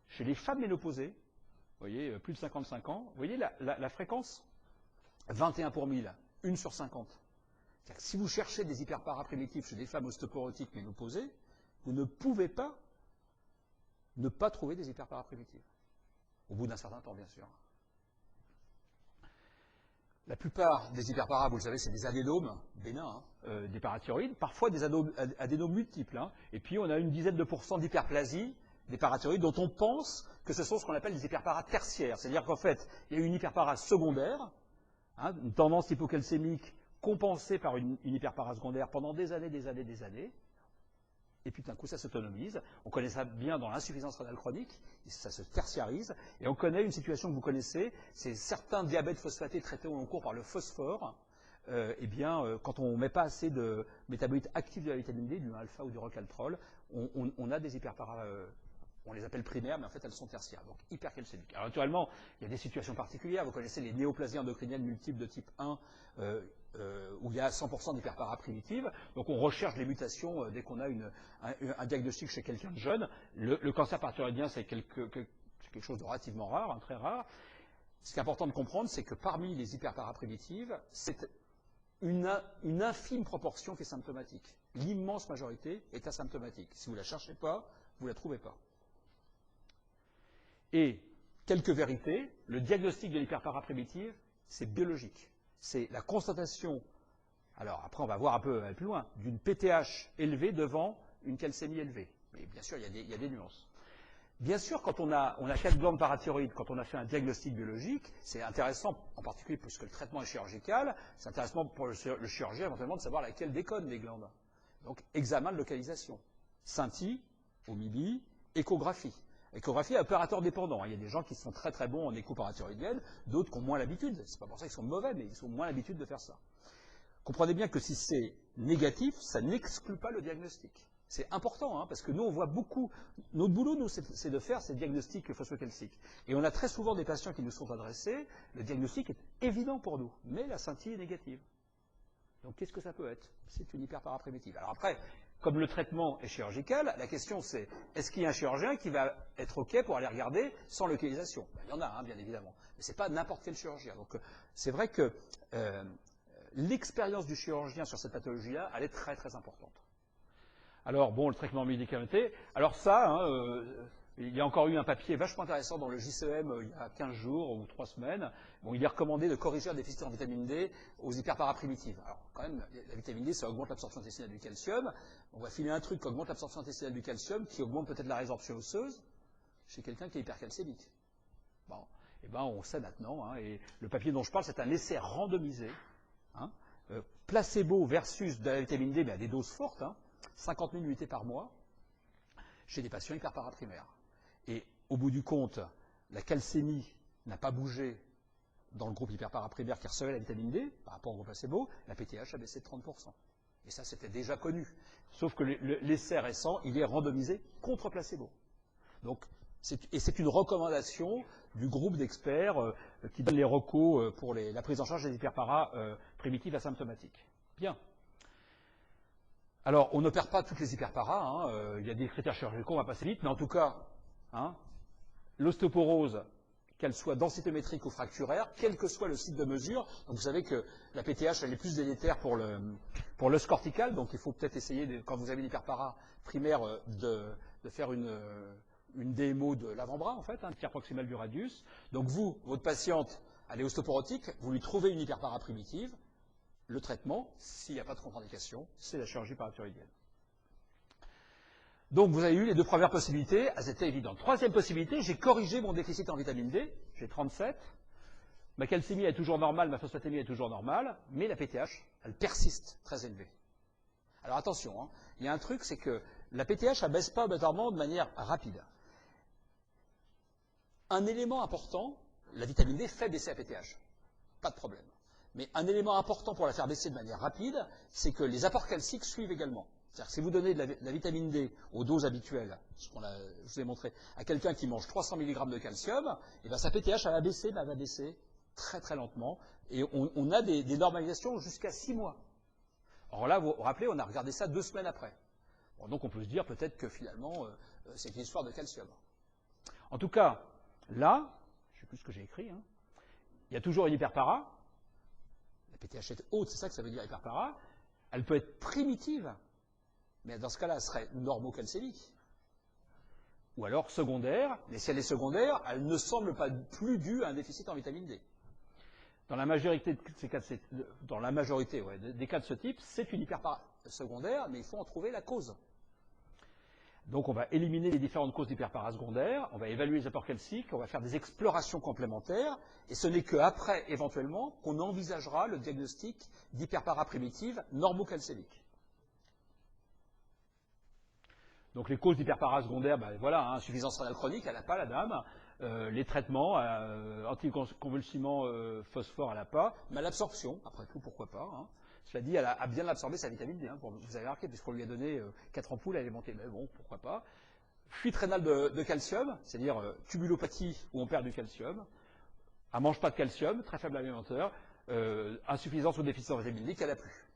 chez les femmes ménopausées, vous voyez, plus de 55 ans, vous voyez la fréquence 21 pour 1000, 1 sur 50. C'est-à-dire que si vous cherchez des hyperparaprimitives chez des femmes ostéoporotiques ménopausées, vous ne pouvez pas ne pas trouver des hyperparaprimitives. Au bout d'un certain temps, bien sûr. La plupart des hyperparas, vous le savez, c'est des adénomes bénins, hein, des parathyroïdes, parfois des adénomes multiples. Hein, et puis on a une dizaine de pourcents d'hyperplasie des parathyroïdes dont on pense que ce sont ce qu'on appelle des hyperparas tertiaires. C'est-à-dire qu'en fait, il y a une hyperpara secondaire, hein, une tendance hypocalcémique compensée par une hyperpara secondaire pendant des années, et puis d'un coup ça s'autonomise. On connaît ça bien dans l'insuffisance rénale chronique, ça se tertiarise, et on connaît une situation que vous connaissez, c'est certains diabètes phosphatés traités au long cours par le phosphore. Quand on ne met pas assez de métabolites actifs de la vitamine D, du alpha ou du rocaltrol, on a des hyperparas, on les appelle primaires, mais en fait elles sont tertiaires, donc hypercalcémiques. Alors naturellement, il y a des situations particulières, vous connaissez les néoplasies endocriniennes multiples de type 1, où il y a 100% d'hyperpara primitive, donc on recherche les mutations dès qu'on a un diagnostic chez quelqu'un de jeune. Le cancer parathyroïdien, c'est quelque chose de relativement rare, hein, très rare. Ce qui est important de comprendre, c'est que parmi les hyperpara primitives, c'est une infime proportion qui est symptomatique. L'immense majorité est asymptomatique. Si vous ne la cherchez pas, vous ne la trouvez pas. Et, quelques vérités, le diagnostic de l'hyperpara primitive, c'est biologique. C'est la constatation, alors après on va voir un peu plus loin, d'une PTH élevée devant une calcémie élevée. Mais bien sûr, il y a des nuances. Bien sûr, quand on a 4 glandes parathyroïdes, quand on a fait un diagnostic biologique, c'est intéressant, en particulier puisque le traitement est chirurgical, c'est intéressant pour le chirurgien éventuellement de savoir laquelle déconne les glandes. Donc, examen de localisation. Scinti, OMIBI, échographie. Échographie opérateur dépendant. Il y a des gens qui sont très très bons en écho-parathyroïdienne, d'autres qui ont moins l'habitude. C'est pas pour ça qu'ils sont mauvais, mais ils ont moins l'habitude de faire ça. Comprenez bien que si c'est négatif, ça n'exclut pas le diagnostic. C'est important, hein, parce que nous, on voit beaucoup. Notre boulot, nous, c'est de faire ces diagnostics phosphocalciques. Et on a très souvent des patients qui nous sont adressés. Le diagnostic est évident pour nous, mais la scintille est négative. Donc, qu'est-ce que ça peut être? C'est une hyperparaprimitive. Alors après, comme le traitement est chirurgical, la question c'est, est-ce qu'il y a un chirurgien qui va être OK pour aller regarder sans localisation? Il y en a, hein, bien évidemment. Mais ce n'est pas n'importe quel chirurgien. Donc, c'est vrai que l'expérience du chirurgien sur cette pathologie-là, elle est très, très importante. Alors, bon, le traitement médicamenté. Alors ça, hein, il y a encore eu un papier vachement intéressant dans le JCEM il y a 15 jours ou 3 semaines. Bon, il est recommandé de corriger un déficit en vitamine D aux hyperparaprimitives. Alors, quand même, la vitamine D, ça augmente l'absorption intestinale du calcium. On va filer un truc qui augmente l'absorption intestinale du calcium, qui augmente peut-être la résorption osseuse chez quelqu'un qui est hypercalcémique. Bon, eh ben, on sait maintenant, hein, et le papier dont je parle, c'est un essai randomisé, hein, placebo versus de la vitamine D, mais à des doses fortes, hein, 50 000 unités par mois, chez des patients hyperparaprimaires. Et au bout du compte, la calcémie n'a pas bougé dans le groupe hyperparaprimaire qui recevait la vitamine D par rapport au groupe placebo, la PTH a baissé de 30%. Et ça, c'était déjà connu. Sauf que l'essai récent, il est randomisé contre placebo. Donc, c'est une recommandation du groupe d'experts qui donne les recos pour la prise en charge des hyperparas primitives asymptomatiques. Bien. Alors, on n'opère pas toutes les hyperparas, hein, il y a des critères chirurgicaux, on va passer vite, mais en tout cas, hein, l'ostéoporose, qu'elle soit densitométrique ou fracturaire, quel que soit le site de mesure. Donc vous savez que la PTH, elle est plus délétère pour l'os cortical, donc il faut peut-être essayer, quand vous avez une hyperpara primaire, de faire une DMO de l'avant-bras, en fait, un tiers proximal du radius. Donc vous, votre patiente, elle est ostéoporotique, vous lui trouvez une hyperpara primitive, le traitement, s'il n'y a pas de contre-indication, c'est la chirurgie parathyroïdienne. Donc vous avez eu les deux premières possibilités, elles étaient évidentes. Troisième possibilité, j'ai corrigé mon déficit en vitamine D, j'ai 37, ma calcémie est toujours normale, ma phosphatémie est toujours normale, mais la PTH, elle persiste très élevée. Alors attention, hein, il y a un truc, c'est que la PTH, elle ne baisse pas obligatoirement de manière rapide. Un élément important, la vitamine D fait baisser la PTH, pas de problème. Mais un élément important pour la faire baisser de manière rapide, c'est que les apports calciques suivent également. C'est-à-dire que si vous donnez de la vitamine D aux doses habituelles, je vous ai montré, à quelqu'un qui mange 300 mg de calcium, et bien sa PTH elle va baisser, mais elle va baisser très très lentement. Et on a des normalisations jusqu'à 6 mois. Alors là, vous vous rappelez, on a regardé ça 2 semaines après. Bon, donc on peut se dire peut-être que finalement, c'est une histoire de calcium. En tout cas, là, je ne sais plus ce que j'ai écrit, hein, il y a toujours une hyperpara. La PTH est haute, c'est ça que ça veut dire hyperpara. Elle peut être primitive. Mais dans ce cas-là, elle serait normocalcémique. Ou alors secondaire, mais si elle est secondaire, elle ne semble pas plus due à un déficit en vitamine D. Dans la majorité des cas de ce type, c'est une hyperpara secondaire, mais il faut en trouver la cause. Donc on va éliminer les différentes causes d'hyperpara secondaire, on va évaluer les apports calciques, on va faire des explorations complémentaires, et ce n'est qu'après, éventuellement, qu'on envisagera le diagnostic d'hyperpara primitive normocalcémique. Donc les causes d'hyperpara secondaire, ben voilà, hein, insuffisance rénale chronique, elle n'a pas la dame. Les traitements, anticonvulsivants, phosphore, elle n'a pas. Mais l'absorption, après tout, pourquoi pas. Hein. Cela dit, elle a bien absorbé sa vitamine D. Hein, vous avez remarqué, puisqu'on lui a donné 4 ampoules, elle est montée. Mais bon, pourquoi pas. Fuite rénale de calcium, c'est-à-dire tubulopathie où on perd du calcium. Elle ne mange pas de calcium, très faible alimentaire. Insuffisance ou déficience de vitamine D qu'elle n'a plus.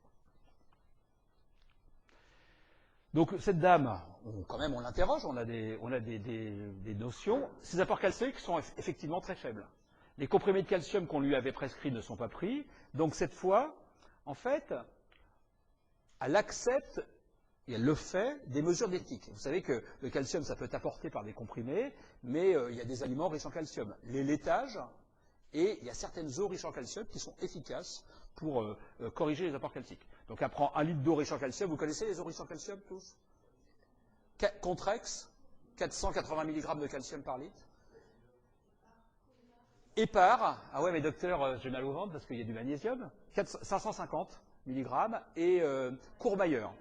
Donc cette dame, quand même on l'interroge, on a des notions. Ces apports calciques sont effectivement très faibles. Les comprimés de calcium qu'on lui avait prescrits ne sont pas pris. Donc cette fois, en fait, elle accepte, et elle le fait, des mesures d'éthique. Vous savez que le calcium, ça peut être apporté par des comprimés, mais il y a des aliments riches en calcium. Les laitages, et il y a certaines eaux riches en calcium qui sont efficaces pour corriger les apports calciques. Donc elle prend 1 litre d'eau riche en calcium. Vous connaissez les eaux riches en calcium tous? Contrex, 480 mg de calcium par litre. Épar, ah ouais mais docteur, j'ai mal au ventre parce qu'il y a du magnésium, 550 mg. Et Courmayeur.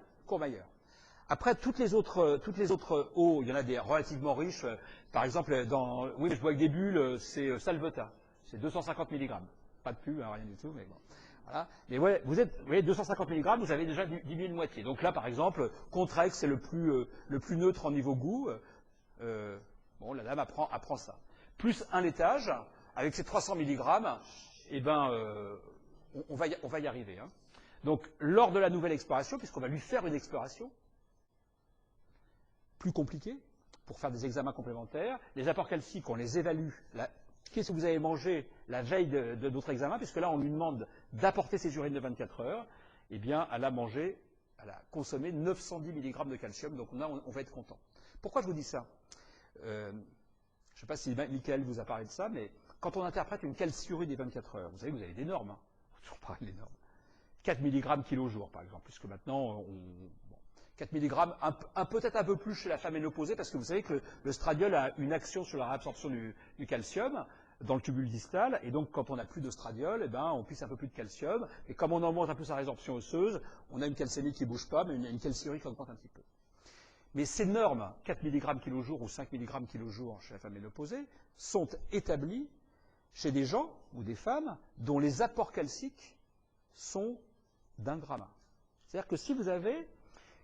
Après, toutes les autres eaux, il y en a des relativement riches. Par exemple, oui, je bois avec des bulles, c'est Salvetat, c'est 250 mg. Pas de pub, hein, rien du tout, mais bon. Voilà. Mais ouais, vous voyez, 250 mg, vous avez déjà diminué de moitié. Donc là, par exemple, Contrex, c'est le plus neutre en niveau goût. Bon, la dame apprend ça. Plus un laitage, avec ces 300 mg, eh ben, on va y arriver. Hein. Donc, lors de la nouvelle exploration, puisqu'on va lui faire une exploration plus compliquée, pour faire des examens complémentaires, les apports calciques, on les évalue. Qu'est-ce que vous avez mangé la veille de notre examen, puisque là, on lui demande d'apporter ses urines de 24 heures, eh bien, elle a consommé 910 mg de calcium, donc là, on va être content. Pourquoi je vous dis ça? Je ne sais pas si Michael vous a parlé de ça, mais quand on interprète une calciurie des 24 heures, vous savez que vous avez des normes, hein. Toujours pareil, les normes. 4 mg kilo jour, par exemple, puisque maintenant, 4 mg, peut-être un peu plus chez la femme ménopausée, parce que vous savez que le stradiol a une action sur la réabsorption du calcium dans le tubule distal, et donc quand on n'a plus de stradiol, eh ben, on puise un peu plus de calcium, et comme on augmente un peu sa résorption osseuse, on a une calcémie qui ne bouge pas, mais une calciurie qui augmente un petit peu. Mais ces normes, 4 mg kilo jour ou 5 mg kilo jour chez la femme ménopausée, sont établies chez des gens ou des femmes dont les apports calciques sont d'1 gramme. C'est-à-dire que si vous avez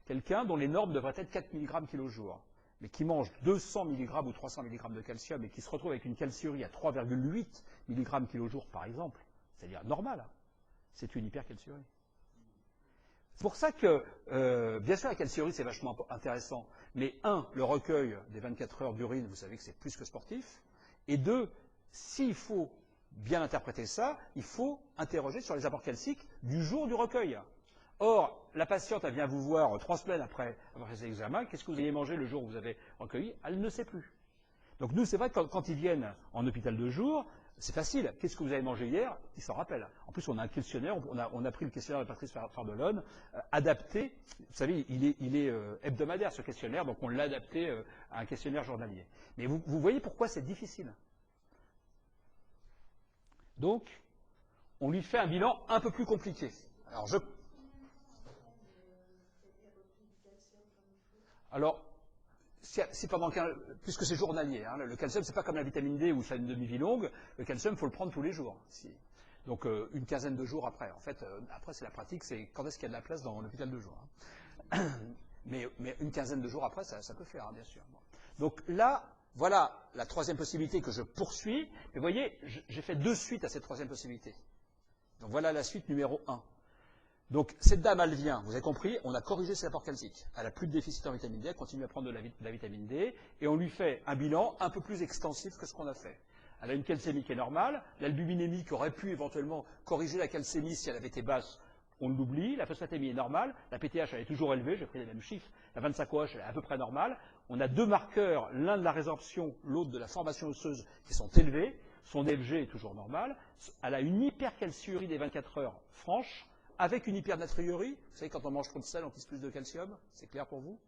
quelqu'un dont les normes devraient être 4 mg kg jour, mais qui mange 200 mg ou 300 mg de calcium et qui se retrouve avec une calciurie à 3,8 mg kg jour, par exemple, c'est-à-dire normal, c'est une hypercalciurie. C'est pour ça que, bien sûr, la calciurie, c'est vachement intéressant, mais le recueil des 24 heures d'urine, vous savez que c'est plus que sportif, et deux, s'il faut bien interpréter ça, il faut interroger sur les apports calciques du jour du recueil. Or, la patiente, elle vient vous voir 3 semaines après avoir fait ses examens. Qu'est-ce que vous avez mangé le jour où vous avez recueilli? Elle ne sait plus. Donc nous, c'est vrai que quand ils viennent en hôpital de jour, c'est facile. Qu'est-ce que vous avez mangé hier? Ils s'en rappellent. En plus, on a un questionnaire, on a pris le questionnaire de Patrice Fardelonne, adapté. Vous savez, il est hebdomadaire, ce questionnaire, donc on l'a adapté à un questionnaire journalier. Mais vous voyez pourquoi c'est difficile. Donc, on lui fait un bilan un peu plus compliqué. Alors, si pendant puisque c'est journalier, hein, le calcium, c'est pas comme la vitamine D où ça a une demi-vie longue, le calcium, il faut le prendre tous les jours. Donc, une quinzaine de jours après. En fait, après, c'est la pratique, c'est quand est-ce qu'il y a de la place dans l'hôpital de jour. Hein. mais une quinzaine de jours après, ça peut faire, hein, bien sûr. Bon. Donc là, voilà la troisième possibilité que je poursuis. Mais vous voyez, j'ai fait 2 suites à cette troisième possibilité. Donc voilà la suite numéro 1. Donc cette dame, elle vient, vous avez compris, on a corrigé ses apports calciques. Elle n'a plus de déficit en vitamine D, elle continue à prendre de la vitamine D, et on lui fait un bilan un peu plus extensif que ce qu'on a fait. Elle a une calcémie qui est normale, l'albuminémie qui aurait pu éventuellement corriger la calcémie si elle avait été basse, on l'oublie, la phosphatémie est normale, la PTH elle est toujours élevée, j'ai pris les mêmes chiffres, la 25OH elle est à peu près normale, on a 2 marqueurs, l'un de la résorption, l'autre de la formation osseuse qui sont élevés, son FG est toujours normal, elle a une hypercalciurie des 24 heures franche, avec une hypernatriurie. Vous savez, quand on mange trop de sel, on pisse plus de calcium. C'est clair pour vous?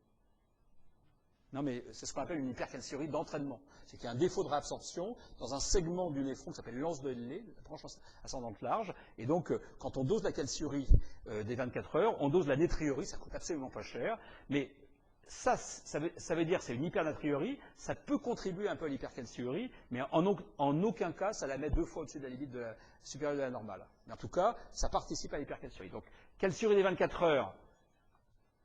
Non, mais c'est ce qu'on appelle une hypercalciurie d'entraînement. C'est qu'il y a un défaut de réabsorption dans un segment du néphron qui s'appelle l'anse de Henle, la branche ascendante large. Et donc, quand on dose la calciurie des 24 heures, on dose la natriurie, ça coûte absolument pas cher. Mais ça veut dire que c'est une hypernatriurie, ça peut contribuer un peu à l'hypercalciurie, mais en aucun cas, ça la met 2 fois au-dessus de la limite supérieure de la normale. Mais en tout cas, ça participe à l'hypercalciurie. Donc, calciurie des 24 heures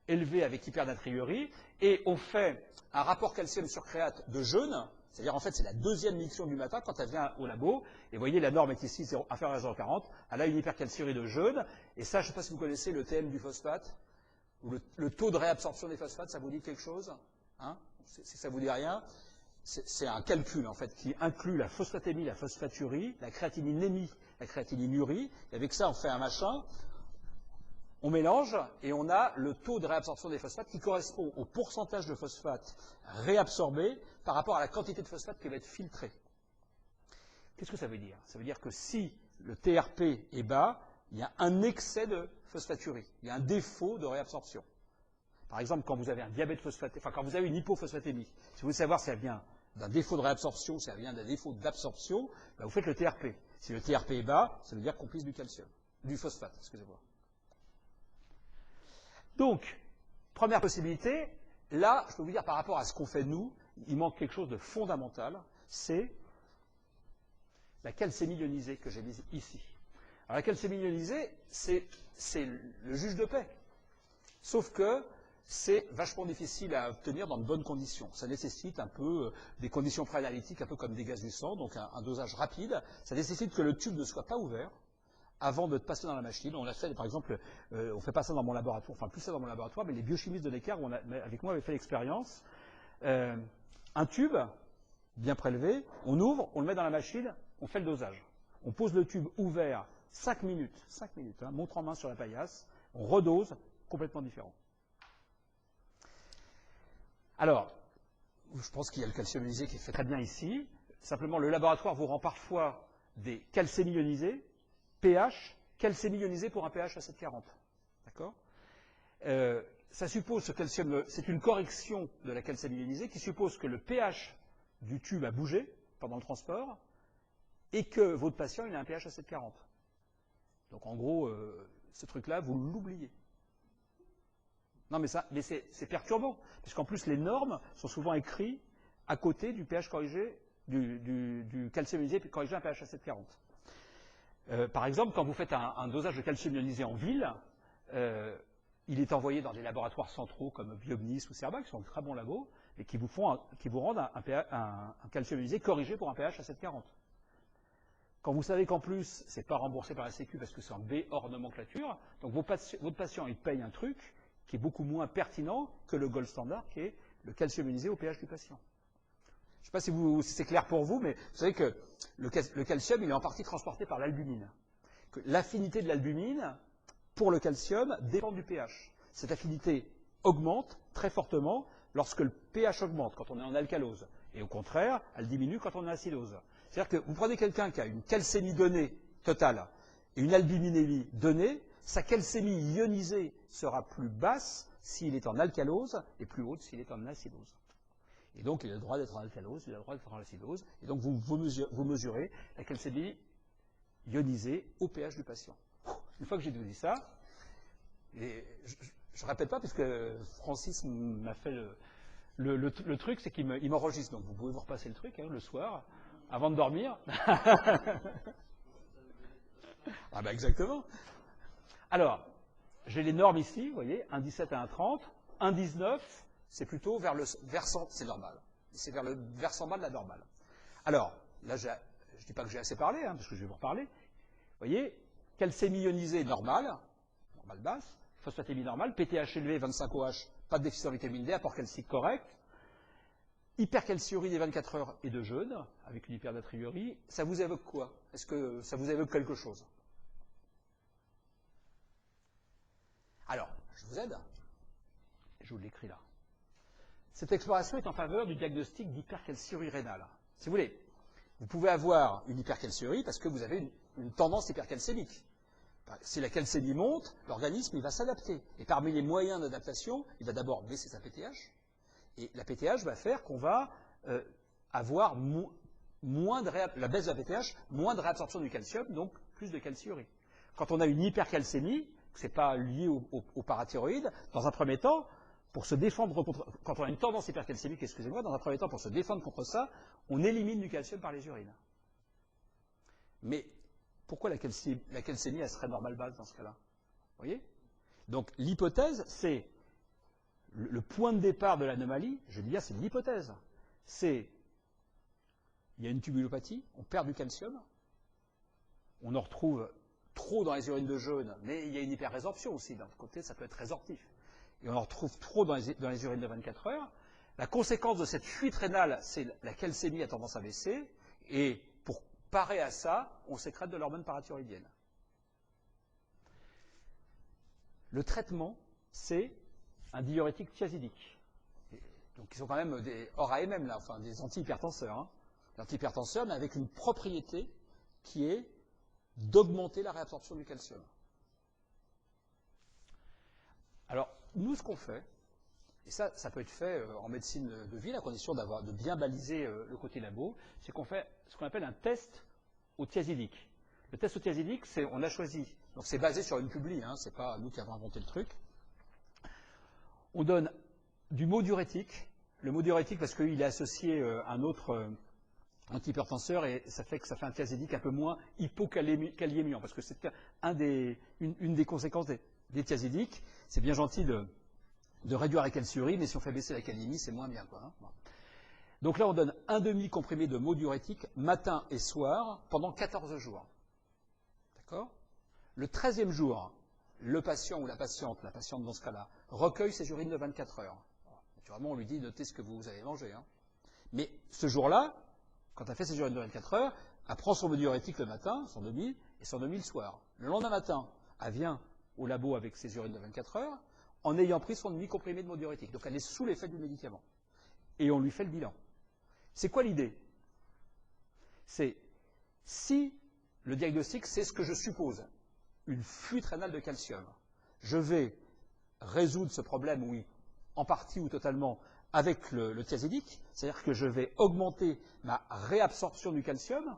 élevée avec hypernatriurie, et on fait un rapport calcium sur créate de jeûne, c'est-à-dire en fait c'est la deuxième miction du matin quand elle vient au labo, et vous voyez la norme est ici inférieure à 0,40, elle a une hypercalciurie de jeûne, et ça je ne sais pas si vous connaissez le TM du phosphate, ou le taux de réabsorption des phosphates, ça vous dit quelque chose, hein? Si ça ne vous dit rien, c'est un calcul en fait qui inclut la phosphatémie, la phosphaturie, la créatininémie, la créatininurie, et avec ça on fait un machin, on mélange et on a le taux de réabsorption des phosphates qui correspond au pourcentage de phosphate réabsorbé par rapport à la quantité de phosphate qui va être filtrée. Qu'est-ce que ça veut dire? Ça veut dire que si le TRP est bas, il y a un excès de phosphaturie, il y a un défaut de réabsorption. Par exemple, quand vous avez un diabète phosphatémique, enfin quand vous avez une hypophosphatémie, si vous voulez savoir si elle vient d'un défaut de réabsorption, si elle vient d'un défaut d'absorption, ben vous faites le TRP. Si le TRP est bas, ça veut dire qu'on pisse du calcium, du phosphate, excusez-moi. Donc, première possibilité, là, je peux vous dire par rapport à ce qu'on fait nous, il manque quelque chose de fondamental, c'est la calcémie ionisée que j'ai mise ici. Alors la calcémie ionisée, c'est le juge de paix. Sauf que c'est vachement difficile à obtenir dans de bonnes conditions. Ça nécessite un peu des conditions préanalytiques, un peu comme des gaz du sang, donc un dosage rapide. Ça nécessite que le tube ne soit pas ouvert avant de passer dans la machine. On l'a fait, par exemple, on fait pas ça dans mon laboratoire, enfin plus ça dans mon laboratoire, mais les biochimistes de Neckar, avec moi, avaient fait l'expérience. Un tube bien prélevé, on ouvre, on le met dans la machine, on fait le dosage. On pose le tube ouvert 5 minutes, hein, montre en main sur la paillasse, on redose, complètement différent. Alors, je pense qu'il y a le calcium ionisé qui est fait très bien ici. Simplement, le laboratoire vous rend parfois des calcémies ionisées, pH, calcémie ionisée pour un pH à 7,40. D'accord? Ça suppose ce calcium, c'est une correction de la calcémie ionisée qui suppose que le pH du tube a bougé pendant le transport et que votre patient il a un pH à 7,40. Donc en gros, ce truc-là, vous l'oubliez. Non, mais c'est perturbant, parce qu'en plus les normes sont souvent écrites à côté du pH corrigé, du calcium ionisé corrigé à un pH à 7,40. Par exemple, quand vous faites un dosage de calcium ionisé en ville, il il est envoyé dans des laboratoires centraux comme Biomnis ou Cerba, qui sont de très bons labos, et qui vous rendent un calcium ionisé corrigé pour un pH à 7,40. Quand vous savez qu'en plus, ce n'est pas remboursé par la Sécu parce que c'est en B hors nomenclature, donc votre patient, il paye un truc qui est beaucoup moins pertinent que le gold standard, qui est le calcium ionisé au pH du patient. Je ne sais pas si c'est clair pour vous, mais vous savez que le calcium, il est en partie transporté par l'albumine. L'affinité de l'albumine pour le calcium dépend du pH. Cette affinité augmente très fortement lorsque le pH augmente, quand on est en alcalose. Et au contraire, elle diminue quand on est en acidose. C'est-à-dire que vous prenez quelqu'un qui a une calcémie donnée totale et une albuminémie donnée, sa calcémie ionisée sera plus basse s'il est en alcalose et plus haute s'il est en acidose. Et donc, il a le droit d'être en alcalose, il a le droit d'être en acidose. Et donc, vous mesurez la calcémie ionisée au pH du patient. Une fois que j'ai dit ça, et je ne répète pas parce que Francis m'a fait le truc, c'est qu'il m'enregistre. Donc, vous pouvez vous repasser le truc le soir, avant de dormir. Ah ben exactement. Alors, j'ai les normes ici, vous voyez, 1,17 à 1,30. 1,19, c'est plutôt vers le versant, c'est normal. C'est vers le versant bas de la normale. Alors, là, je ne dis pas que j'ai assez parlé, parce que je vais vous reparler. Vous voyez, calcémie ionisée normale basse, phosphatémie normale, PTH élevé, 25 OH, pas de déficit en vitamine D, apport calcique correct, hypercalciurie des 24 heures et de jeûne, avec une hypernatriurie. Ça vous évoque quoi? Est-ce que ça vous évoque quelque chose? Alors, je vous aide. Je vous l'écris là. Cette exploration est en faveur du diagnostic d'hypercalciurie rénale. Si vous voulez, vous pouvez avoir une hypercalciurie parce que vous avez une tendance hypercalcémique. Si la calcémie monte, l'organisme il va s'adapter. Et parmi les moyens d'adaptation, il va d'abord baisser sa PTH. Et la PTH va faire qu'on va avoir la baisse de la PTH, moins de réabsorption du calcium, donc plus de calciurie. Quand on a une hypercalcémie, ce n'est pas lié au parathyroïde, dans un premier temps, pour se défendre contre, quand on a une tendance hypercalcémique, excusez-moi, dans un premier temps, pour se défendre contre ça, on élimine du calcium par les urines. Mais pourquoi la calcémie, elle serait normale basse dans ce cas-là? Vous voyez? Donc l'hypothèse, c'est le point de départ de l'anomalie, je dis bien c'est l'hypothèse. C'est, il y a une tubulopathie, on perd du calcium, on en retrouve trop dans les urines de jeûne, mais il y a une hyperrésorption aussi, d'un côté ça peut être résorptif. Et on en retrouve trop dans les urines de 24 heures. La conséquence de cette fuite rénale, c'est la calcémie a tendance à baisser, et pour parer à ça, on sécrète de l'hormone parathyroïdienne. Le traitement, c'est un diurétique thiazidique. Donc, ils sont quand même des hors AMM, là, enfin des antihypertenseurs. Des antihypertenseurs, mais avec une propriété qui est d'augmenter la réabsorption du calcium. Alors, nous, ce qu'on fait, et ça peut être fait en médecine de ville, à condition de bien baliser le côté labo, c'est qu'on fait ce qu'on appelle un test au thiazidique. Le test au thiazidique, on a choisi, donc c'est basé sur une publi, c'est pas nous qui avons inventé le truc. On donne du mot diurétique, le mot diurétique parce qu'il est associé à un autre antihypertenseur et ça fait un thiazidique un peu moins hypokaliémiant, parce que c'est une des conséquences des thiazidiques. C'est bien gentil de réduire la calciurie, mais si on fait baisser la kaliémie, c'est moins bien, quoi. Bon. Donc là, on donne un demi-comprimé de mot diurétique matin et soir pendant 14 jours. D'accord? Le 13e jour, le patient ou la patiente dans ce cas-là, recueille ses urines de 24 heures. Naturellement, on lui dit notez ce que vous avez mangé. Mais ce jour-là, quand elle fait ses urines de 24 heures, elle prend son mot diurétique le matin, son demi, et son demi le soir. Le lendemain matin, elle vient au labo avec ses urines de 24 heures, en ayant pris son demi-comprimé de mot diurétique. Donc elle est sous l'effet du médicament. Et on lui fait le bilan. C'est quoi l'idée? C'est si le diagnostic, c'est ce que je suppose, une fuite rénale de calcium, je vais résoudre ce problème, oui, en partie ou totalement, avec le thiazidique, c'est-à-dire que je vais augmenter ma réabsorption du calcium,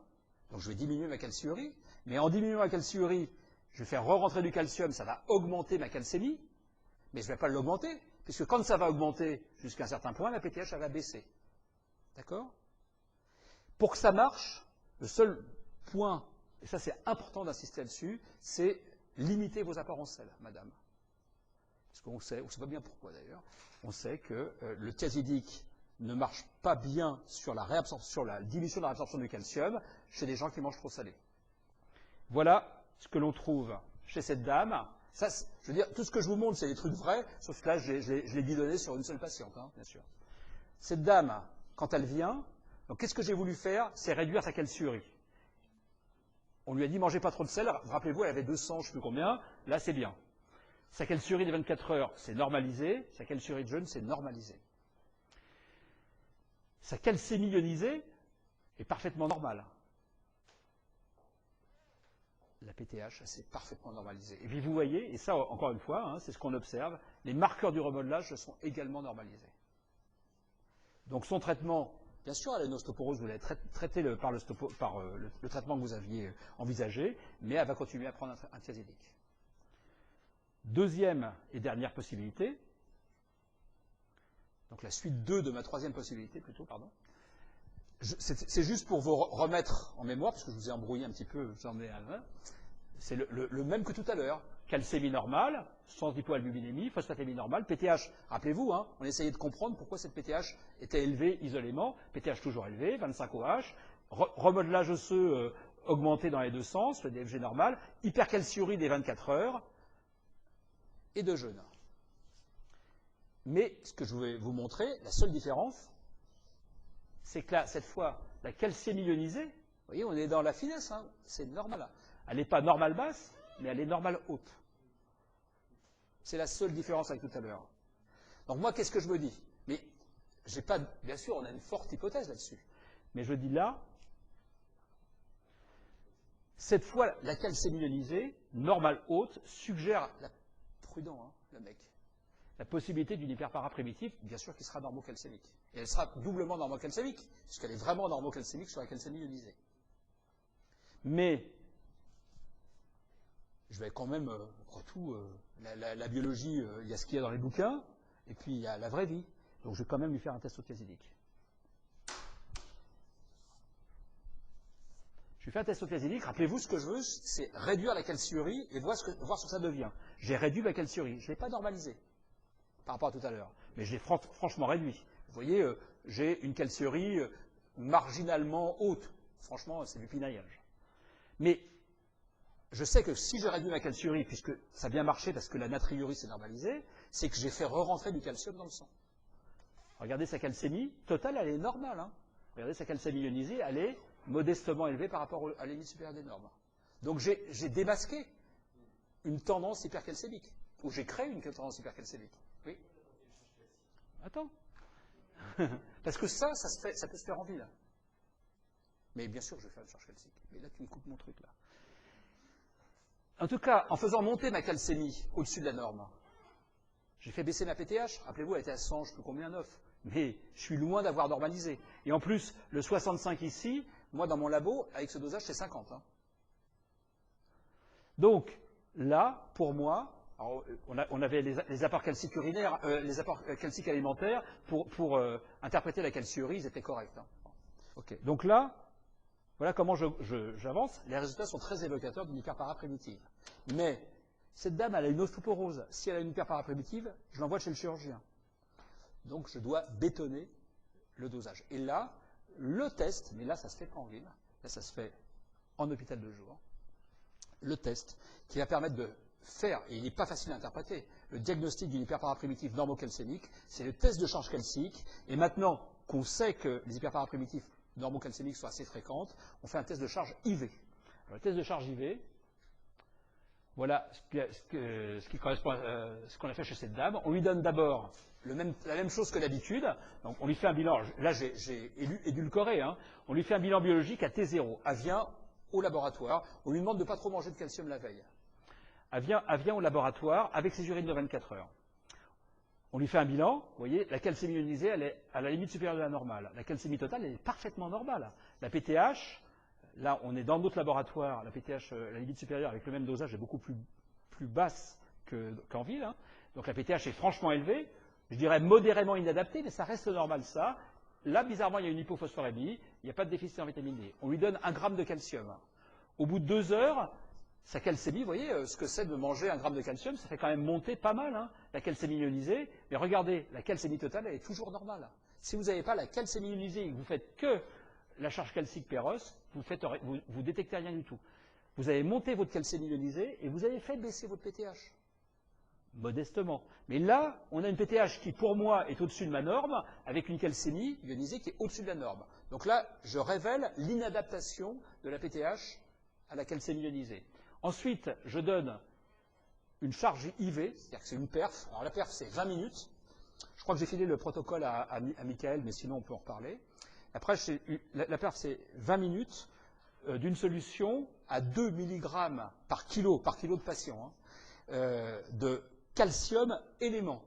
donc je vais diminuer ma calciurie, mais en diminuant ma calciurie, je vais faire re-rentrer du calcium, ça va augmenter ma calcémie, mais je ne vais pas l'augmenter, puisque quand ça va augmenter jusqu'à un certain point, la PTH elle va baisser. D'accord? Pour que ça marche, le seul point, et ça c'est important d'insister là-dessus, c'est limiter vos apports en sel, madame. Parce qu'on sait, on ne sait pas bien pourquoi d'ailleurs, on sait que le thiazidique ne marche pas bien sur la diminution de la réabsorption du calcium chez des gens qui mangent trop salé. Voilà ce que l'on trouve chez cette dame. Ça, je veux dire, tout ce que je vous montre, c'est des trucs vrais, sauf que là, je l'ai bidonné sur une seule patiente, hein, bien sûr. Cette dame, quand elle vient, donc qu'est-ce que j'ai voulu faire? C'est réduire sa calciurie. On lui a dit, mangez pas trop de sel. Rappelez-vous, elle avait 200, je ne sais plus combien. Là, c'est bien. Sa calciurie des 24 heures, c'est normalisé. Sa calciurie de jeûne, c'est normalisé. Sa calcémie ionisée est parfaitement normale. La PTH, c'est parfaitement normalisé. Et puis vous voyez, et ça, encore une fois, hein, c'est ce qu'on observe, les marqueurs du remodelage sont également normalisés. Donc son traitement, bien sûr, elle a une ostéoporose, vous l'avez traité par le traitement que vous aviez envisagé, mais elle va continuer à prendre un thiazidique. Deuxième et dernière possibilité, donc la suite 2 de ma troisième possibilité, plutôt, pardon. C'est juste pour vous remettre en mémoire, parce que je vous ai embrouillé un petit peu, c'est le même que tout à l'heure. Calcémie normale, sans hypoalbuminémie, phosphatémie normale, PTH, rappelez-vous, hein, on essayait de comprendre pourquoi cette PTH était élevée isolément, PTH toujours élevé, 25 OH, remodelage osseux augmenté dans les deux sens, le DFG normal, hypercalciurie des 24 heures, et de jeûne. Mais ce que je voulais vous montrer, la seule différence, c'est que là, cette fois, la calcémie ionisée, vous voyez, on est dans la finesse, hein, c'est normal. Elle n'est pas normale basse, mais elle est normale haute. C'est la seule différence avec tout à l'heure. Donc moi, qu'est-ce que je me dis? Mais j'ai pas, bien sûr, on a une forte hypothèse là-dessus. Mais je dis là, cette fois, la calcémie ionisée, normale haute, suggère, prudent, hein, le mec, la possibilité d'une hyperparaprimitive, bien sûr, qui sera normocalcémique. Et elle sera doublement normocalcémique, puisqu'elle est vraiment normocalcémique sur la calcémie ionisée. Mais, je vais quand même, après tout, la biologie, il y a ce qu'il y a dans les bouquins, et puis il y a la vraie vie. Donc je vais quand même lui faire un test au thiazidique. Je lui fais un test au thiazidique, rappelez-vous, ce que je veux, c'est réduire la calciurie et voir ce que ça devient. J'ai réduit ma calciurie, je ne l'ai pas normalisée par rapport à tout à l'heure, mais je l'ai franchement réduit. Vous voyez, j'ai une calciurie marginalement haute. Franchement, c'est du pinaillage. Mais je sais que si j'ai réduit ma calciurie, puisque ça a bien marché parce que la natriurie s'est normalisée, c'est que j'ai fait re-rentrer du calcium dans le sang. Regardez sa calcémie totale, elle est normale. Hein. Regardez sa calcémie ionisée, elle est modestement élevée par rapport à la limite supérieure des normes. Donc j'ai démasqué une tendance hypercalcémique, ou j'ai créé une tendance hypercalcémique. Oui. Attends. Parce que ça peut se faire en ville. Mais bien sûr, je vais faire une charge calcique. Mais là, tu me coupes mon truc, là. En tout cas, en faisant monter ma calcémie au-dessus de la norme, j'ai fait baisser ma PTH. Rappelez-vous, elle était à 100, je ne sais plus combien, 9. Mais je suis loin d'avoir normalisé. Et en plus, le 65 ici, moi, dans mon labo, avec ce dosage, c'est 50. Hein. Donc, là, pour moi, alors, on avait les apports calciques urinaires, les apports calciques alimentaires, pour interpréter la calciurie, ils étaient corrects. Hein. Ok. Donc là, voilà comment j'avance. Les résultats sont très évocateurs d'une hyperparaprimitive. Mais cette dame, elle a une ostéoporose. Si elle a une hyperparaprimitive, je l'envoie chez le chirurgien. Donc je dois bétonner le dosage. Et là, le test, mais là ça se fait pas en ville, là ça se fait en hôpital de jour, le test qui va permettre de faire, et il n'est pas facile à interpréter, le diagnostic d'une hyperparaprimitive normocalcémique, c'est le test de charge calcique. Et maintenant qu'on sait que les hyperparaprimitives normocalcémiques sont assez fréquentes, on fait un test de charge IV. Alors, le test de charge IV, voilà ce qui correspond à ce qu'on a fait chez cette dame. On lui donne d'abord la même chose que d'habitude. Donc on lui fait un bilan, là j'ai édulcoré, hein. On lui fait un bilan biologique à T0. Elle vient au laboratoire, on lui demande de ne pas trop manger de calcium la veille. Elle vient au laboratoire avec ses urines de 24 heures. On lui fait un bilan, vous voyez, la calcémie ionisée, elle est à la limite supérieure de la normale. La calcémie totale, elle est parfaitement normale. La PTH, là, on est dans notre laboratoire, la PTH, la limite supérieure avec le même dosage est beaucoup plus basse qu'en ville. Hein. Donc la PTH est franchement élevée, je dirais modérément inadaptée, mais ça reste normal ça. Là, bizarrement, il y a une hypophosphorémie, il n'y a pas de déficit en vitamine D. On lui donne 1 gramme de calcium. Au bout de 2 heures, sa calcémie, vous voyez ce que c'est de manger 1 gramme de calcium, ça fait quand même monter pas mal hein, la calcémie ionisée. Mais regardez, la calcémie totale, elle est toujours normale. Si vous n'avez pas la calcémie ionisée et que vous faites que la charge calcique péros, vous détectez rien du tout. Vous avez monté votre calcémie ionisée et vous avez fait baisser votre PTH. Modestement. Mais là, on a une PTH qui, pour moi, est au-dessus de ma norme, avec une calcémie ionisée qui est au-dessus de la norme. Donc là, je révèle l'inadaptation de la PTH à la calcémie ionisée. Ensuite, je donne une charge IV, c'est-à-dire que c'est une perf. Alors la perf, c'est 20 minutes. Je crois que j'ai filé le protocole à Michael, mais sinon on peut en reparler. Après, la perf, c'est 20 minutes d'une solution à 2 mg par kilo de patient, hein, de calcium élément,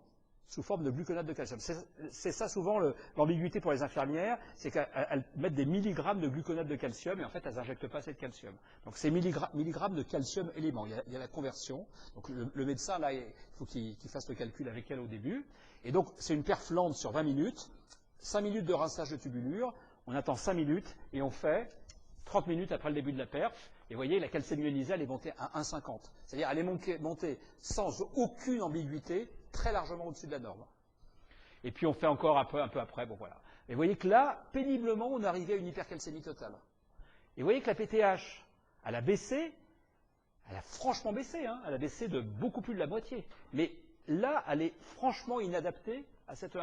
sous forme de gluconate de calcium. C'est ça souvent l'ambiguïté pour les infirmières, c'est qu'elles mettent des milligrammes de gluconate de calcium et en fait elles n'injectent pas assez de calcium. Donc c'est milligrammes de calcium élément, il y a la conversion. Donc le médecin là, il faut qu'il fasse le calcul avec elle au début. Et donc c'est une perf lente sur 20 minutes, 5 minutes de rinçage de tubulure, on attend 5 minutes et on fait 30 minutes après le début de la perf. Et vous voyez, la calcémie ionisée, elle est montée à 1,50. C'est-à-dire, elle est montée sans aucune ambiguïté, très largement au-dessus de la norme. Et puis, on fait encore un peu après, bon voilà. Et vous voyez que là, péniblement, on est arrivé à une hypercalcémie totale. Et vous voyez que la PTH, elle a baissé, elle a franchement baissé, hein, elle a baissé de beaucoup plus de la moitié. Mais là, elle est franchement inadaptée à cette...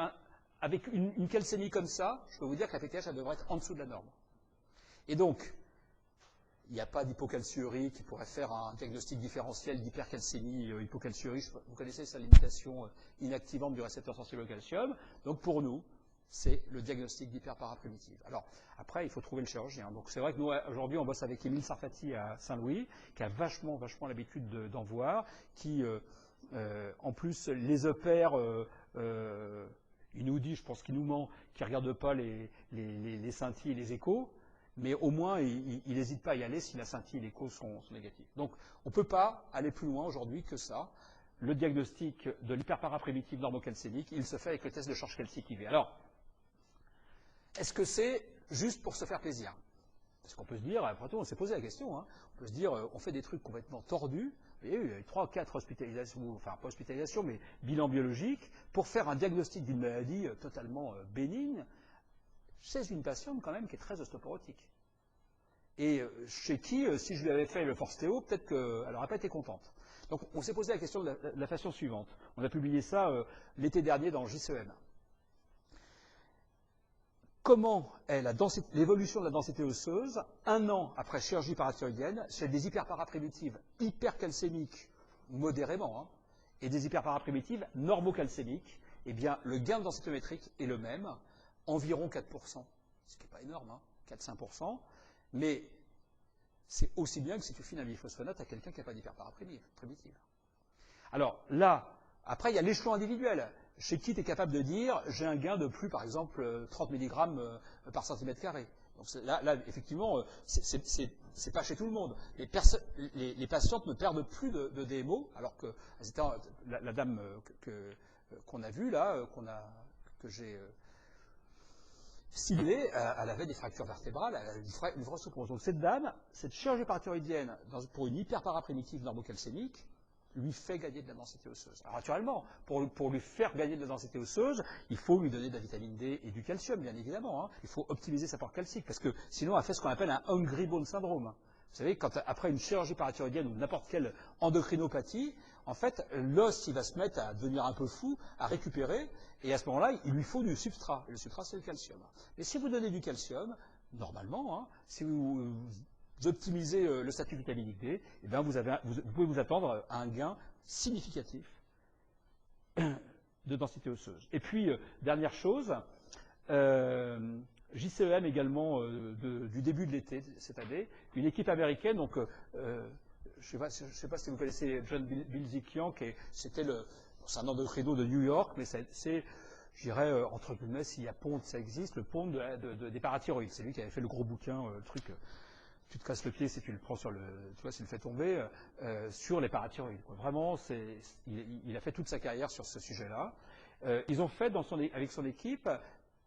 Avec une calcémie comme ça, je peux vous dire que la PTH, elle devrait être en dessous de la norme. Et donc, il n'y a pas d'hypocalciurie qui pourrait faire un diagnostic différentiel d'hypercalcémie hypocalciurie. Vous connaissez sa limitation inactivante du récepteur sensible au calcium. Donc pour nous, c'est le diagnostic d'hyperparaprimitive. Alors après, il faut trouver le chirurgien. Donc c'est vrai que nous, aujourd'hui, on bosse avec Émile Sarfati à Saint-Louis, qui a vachement l'habitude d'en voir, qui en plus les opère, il nous dit, je pense qu'il nous ment, qu'il ne regarde pas les scintilles et les échos. Mais au moins, il n'hésite pas à y aller si la scintille et l'écho sont négatifs. Donc, on ne peut pas aller plus loin aujourd'hui que ça. Le diagnostic de l'hyperparaprimitive normocalcémique, il se fait avec le test de charge calcique IV. Alors, est-ce que c'est juste pour se faire plaisir? Parce qu'on peut se dire, après tout, on s'est posé la question, hein, on peut se dire, on fait des trucs complètement tordus, il y a eu 3 ou 4 hospitalisations, enfin pas hospitalisation, mais bilan biologique, pour faire un diagnostic d'une maladie totalement bénigne, chez une patiente quand même qui est très ostéoporotique. Et chez qui, si je lui avais fait le Forsteo, peut-être qu'elle n'aurait pas été contente. Donc on s'est posé la question de la façon suivante. On a publié ça l'été dernier dans JCEM. Comment est l'évolution de la densité osseuse 1 an après chirurgie parathyroïdienne chez des hyperparaprimitives hypercalcémiques modérément, hein, et des hyperparaprimitives normocalcémiques? Eh bien, le gain de densité métrique est le même, environ 4%, ce qui n'est pas énorme, hein, 4-5%, mais c'est aussi bien que si tu files un biphosphonate à quelqu'un qui n'a pas d'hyperparaprimitive. Alors là, après, il y a l'échelon individuel. Chez qui tu es capable de dire, j'ai un gain de plus, par exemple, 30 mg par centimètre carré. Donc là effectivement, c'est pas chez tout le monde. Les patientes ne perdent plus de DMO, alors que la dame qu'on a vue là, que j'ai ciblée, elle avait des fractures vertébrales, elle avait une vraie souffrance. Donc cette dame, cette chirurgie parathyroïdienne pour une hyperparaprimitive normocalcémique, lui fait gagner de la densité osseuse. Alors naturellement, pour lui faire gagner de la densité osseuse, il faut lui donner de la vitamine D et du calcium, bien évidemment. Hein. Il faut optimiser sa part calcique, parce que sinon elle fait ce qu'on appelle un hungry bone syndrome. Vous savez, après une chirurgie parathyroïdienne ou n'importe quelle endocrinopathie, en fait, l'os, il va se mettre à devenir un peu fou, à récupérer, et à ce moment-là, il lui faut du substrat. Et le substrat, c'est le calcium. Mais si vous donnez du calcium, normalement, hein, si vous optimisez le statut vitaminique D, eh bien vous pouvez vous attendre à un gain significatif de densité osseuse. Et puis, dernière chose, JCEM également du début de l'été cette année, une équipe américaine, donc je ne sais pas si vous connaissez John Bilzikian, c'est un endocrino de New York, mais c'est je dirais, entre guillemets, s'il y a Pond, ça existe, le Pond des parathyroïdes. C'est lui qui avait fait le gros bouquin, le truc, tu te casses le pied si tu le prends tu vois, s'il le fait tomber, sur les parathyroïdes. Vraiment, il a fait toute sa carrière sur ce sujet-là. Ils ont fait, avec son équipe,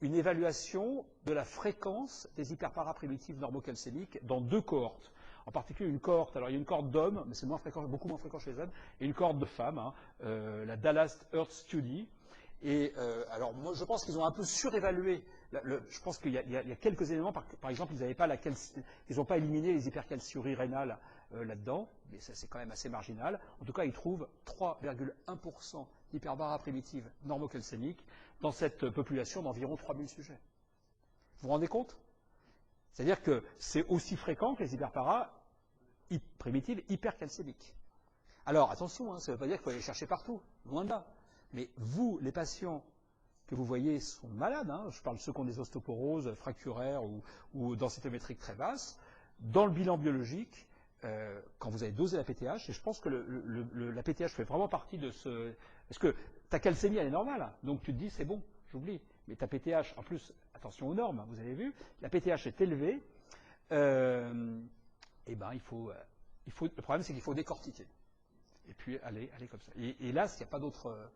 une évaluation de la fréquence des hyperparaprimitives normocalcémiques dans 2 cohortes. en particulier une cohorte. Alors il y a une cohorte d'hommes, mais c'est beaucoup moins fréquent chez les hommes, et une cohorte de femmes, hein, la Dallas Earth Study. Et alors moi je pense qu'ils ont un peu surévalué. Je pense qu'il y a quelques éléments, par exemple, ils n'ont pas éliminé les hypercalciuries rénales là-dedans, mais c'est quand même assez marginal. En tout cas, ils trouvent 3,1% d'hyperbara primitive normocalcémique dans cette population d'environ 3000 sujets. Vous vous rendez compte? C'est-à-dire que c'est aussi fréquent que les hyperparas primitives hypercalcémiques. Alors, attention, hein, ça ne veut pas dire qu'il faut aller chercher partout, loin de là. Mais vous, les patients que vous voyez sont malades, hein, je parle de ceux qui ont des ostéoporoses fracturaires ou densitométriques très basses, dans le bilan biologique, quand vous avez dosé la PTH, et je pense que la PTH fait vraiment partie de ce... Parce que ta calcémie, elle est normale, hein, donc tu te dis, c'est bon, j'oublie. Mais ta PTH, en plus, attention aux normes, vous avez vu, la PTH est élevée, et ben le problème, c'est qu'il faut décortiquer. Et puis aller comme ça. Et là, s'il n'y a pas d'autre...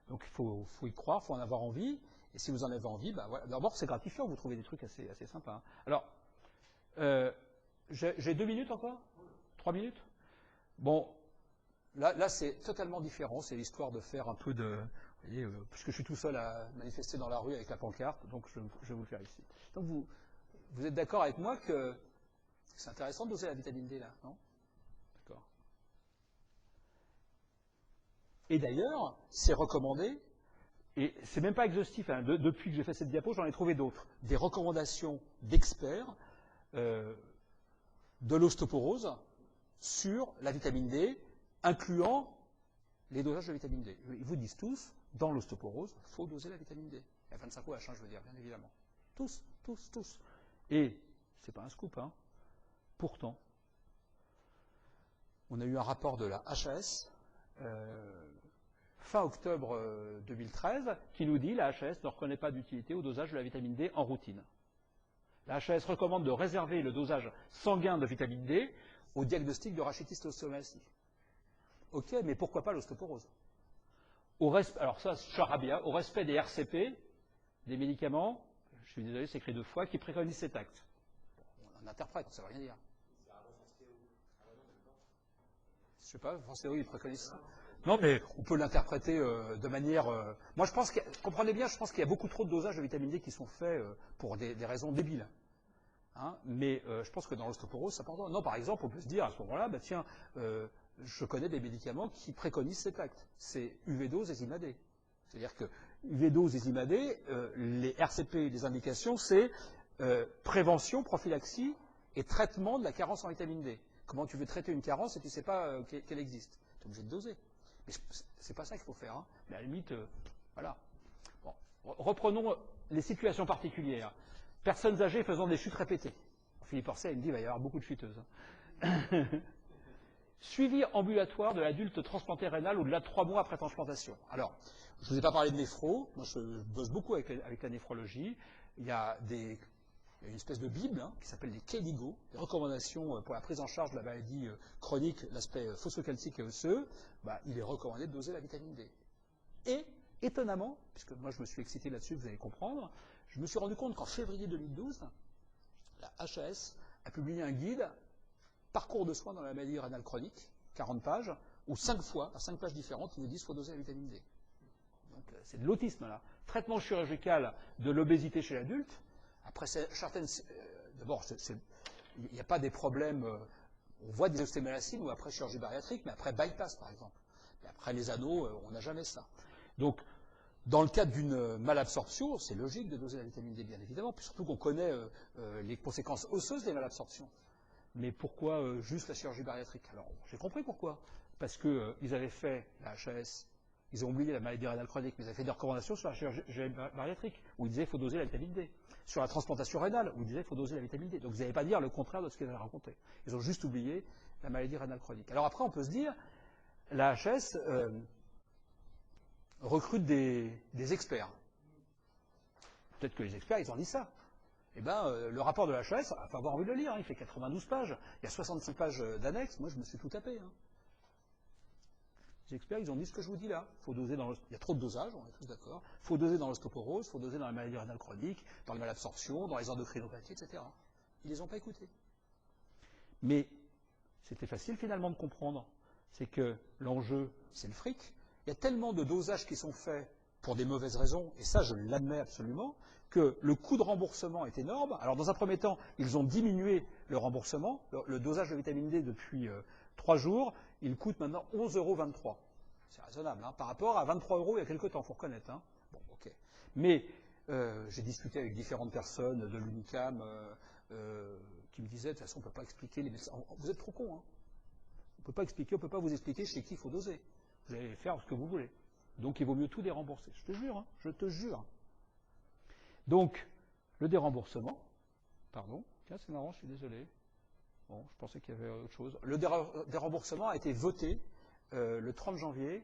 donc il faut y croire, il faut en avoir envie. Et si vous en avez envie, ben voilà. D'abord, c'est gratifiant, vous trouvez des trucs assez sympas. Hein. Alors, j'ai 2 minutes encore 3 minutes? Bon, là c'est totalement différent. C'est l'histoire de faire un peu de... Vous voyez, puisque je suis tout seul à manifester dans la rue avec la pancarte, donc je vais vous le faire ici. Donc vous êtes d'accord avec moi que c'est intéressant de doser la vitamine D là, non? D'accord. Et d'ailleurs, c'est recommandé, et c'est même pas exhaustif, hein, depuis que j'ai fait cette diapo, j'en ai trouvé d'autres. Des recommandations d'experts de l'ostéoporose sur la vitamine D, incluant les dosages de vitamine D. Ils vous disent tous, dans l'ostéoporose, il faut doser la vitamine D. Il y a 25 OH, je veux dire, bien évidemment. Tous. Et, c'est pas un scoop, hein. Pourtant, on a eu un rapport de la HAS, fin octobre 2013, qui nous dit que la HAS ne reconnaît pas d'utilité au dosage de la vitamine D en routine. La HAS recommande de réserver le dosage sanguin de vitamine D au diagnostic de rachitis osteomyalgie. Ok, mais pourquoi pas l'ostéoporose? Alors ça, charabia, au respect des RCP, des médicaments, je suis désolé, c'est écrit 2 fois, qui préconisent cet acte. Bon, on interprète, ça ne veut rien dire. Je sais pas, François, il préconise ça. Non, mais on peut l'interpréter de manière... Moi, je pense que, comprenez bien, je pense qu'il y a beaucoup trop de dosages de vitamine D qui sont faits pour des raisons débiles. Hein, mais je pense que dans l'ostéoporose, ça part. Non, par exemple, on peut se dire à ce moment-là, bah, tiens, je connais des médicaments qui préconisent cet acte. C'est UV-dose et Zimadé. C'est-à-dire que UV-dose et Zimadé, les RCP, les indications, c'est prévention, prophylaxie et traitement de la carence en vitamine D. Comment tu veux traiter une carence et tu ne sais pas qu'elle existe? Tu es obligé de doser. Mais c'est pas ça qu'il faut faire. Hein. Mais à la limite, voilà. Bon. Reprenons les situations particulières. Personnes âgées faisant des chutes répétées. Philippe Orsay, il me dit qu'il va y avoir beaucoup de chuteuses. Hein. Suivi ambulatoire de l'adulte transplanté rénal au-delà de 3 mois après transplantation. Alors, je ne vous ai pas parlé de néphro. Moi, je bosse beaucoup avec la néphrologie. Il y a une espèce de bible hein, qui s'appelle les KDIGO, des recommandations pour la prise en charge de la maladie chronique, l'aspect phosphocalcique et osseux. Bah, il est recommandé de doser la vitamine D. Et, étonnamment, puisque moi je me suis excité là-dessus, vous allez comprendre, je me suis rendu compte qu'en février 2012, la HAS a publié un guide parcours de soins dans la maladie rénale chronique, 40 pages, où 5 fois, à 5 pages différentes, ils nous disent qu'il faut doser la vitamine D. Donc c'est de l'autisme là. Traitement chirurgical de l'obésité chez l'adulte. Après, certaines... D'abord, il n'y a pas des problèmes... on voit des ostéomyalcies ou après chirurgie bariatrique, mais après bypass, par exemple. Et après les anneaux, on n'a jamais ça. Donc, dans le cadre d'une malabsorption, c'est logique de doser la vitamine D, bien évidemment, puis surtout qu'on connaît les conséquences osseuses des malabsorptions. Mais pourquoi juste la chirurgie bariatrique? Alors, j'ai compris pourquoi. Parce qu'ils avaient fait la HAS, ils ont oublié la maladie rénale chronique, mais ils avaient fait des recommandations sur la chirurgie bariatrique, où ils disaient qu'il faut doser la vitamine D. Sur la transplantation rénale, où ils disaient qu'il faut doser la vitamine D. Donc vous n'allez pas dire le contraire de ce qu'ils avaient raconté. Ils ont juste oublié la maladie rénale chronique. Alors après, on peut se dire, la HS recrute des experts. Peut-être que les experts, ils ont dit ça. Eh bien, le rapport de la HAS, il faut avoir envie de le lire, hein, il fait 92 pages. Il y a 66 pages d'annexes. Moi, je me suis tout tapé. Hein. Les experts, ils ont dit ce que je vous dis là. Faut doser dans il y a trop de dosage, on est tous d'accord. Il faut doser dans l'ostéoporose, il faut doser dans la maladie rénale chronique, dans la malabsorption, dans les endocrinopathies, etc. Ils ne les ont pas écoutés. Mais c'était facile finalement de comprendre. C'est que l'enjeu, c'est le fric. Il y a tellement de dosages qui sont faits pour des mauvaises raisons, et ça je l'admets absolument, que le coût de remboursement est énorme. Alors dans un premier temps, ils ont diminué le remboursement. Le dosage de vitamine D depuis 3 jours, il coûte maintenant 11,23 €. C'est raisonnable, hein, par rapport à 23 € il y a quelque temps, il faut reconnaître. Hein. Bon, ok. Mais j'ai discuté avec différentes personnes de l'UNICAM qui me disaient, de toute façon, on ne peut pas expliquer les médecins. Vous êtes trop cons, hein. On ne peut pas expliquer, on ne peut pas vous expliquer chez qui il faut doser. Vous allez faire ce que vous voulez. Donc il vaut mieux tout dérembourser. Je te jure, hein, je te jure. Donc, le déremboursement, pardon, tiens, c'est marrant, je suis désolé. Bon, je pensais qu'il y avait autre chose. Le déremboursement a été voté le 30 janvier,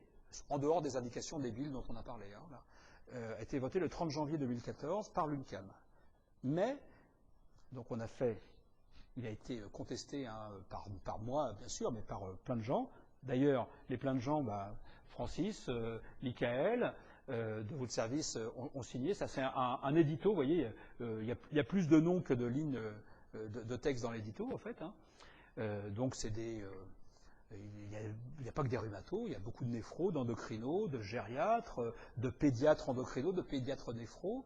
en dehors des indications débiles dont on a parlé, hein, là, a été voté le 30 janvier 2014 par l'UNCAM. Mais, donc on a fait, il a été contesté hein, par moi, bien sûr, mais par plein de gens. D'ailleurs, les plein de gens, bah, Francis, Michael, de votre service ont signé. Ça, c'est un édito, vous voyez, il y a plus de noms que de lignes de texte dans l'édito, en fait. Hein. Donc, c'est des... il n'y a pas que des rhumatos, il y a beaucoup de néphros, d'endocrinos, de gériatres, de pédiatres endocrinos, de pédiatres néphros,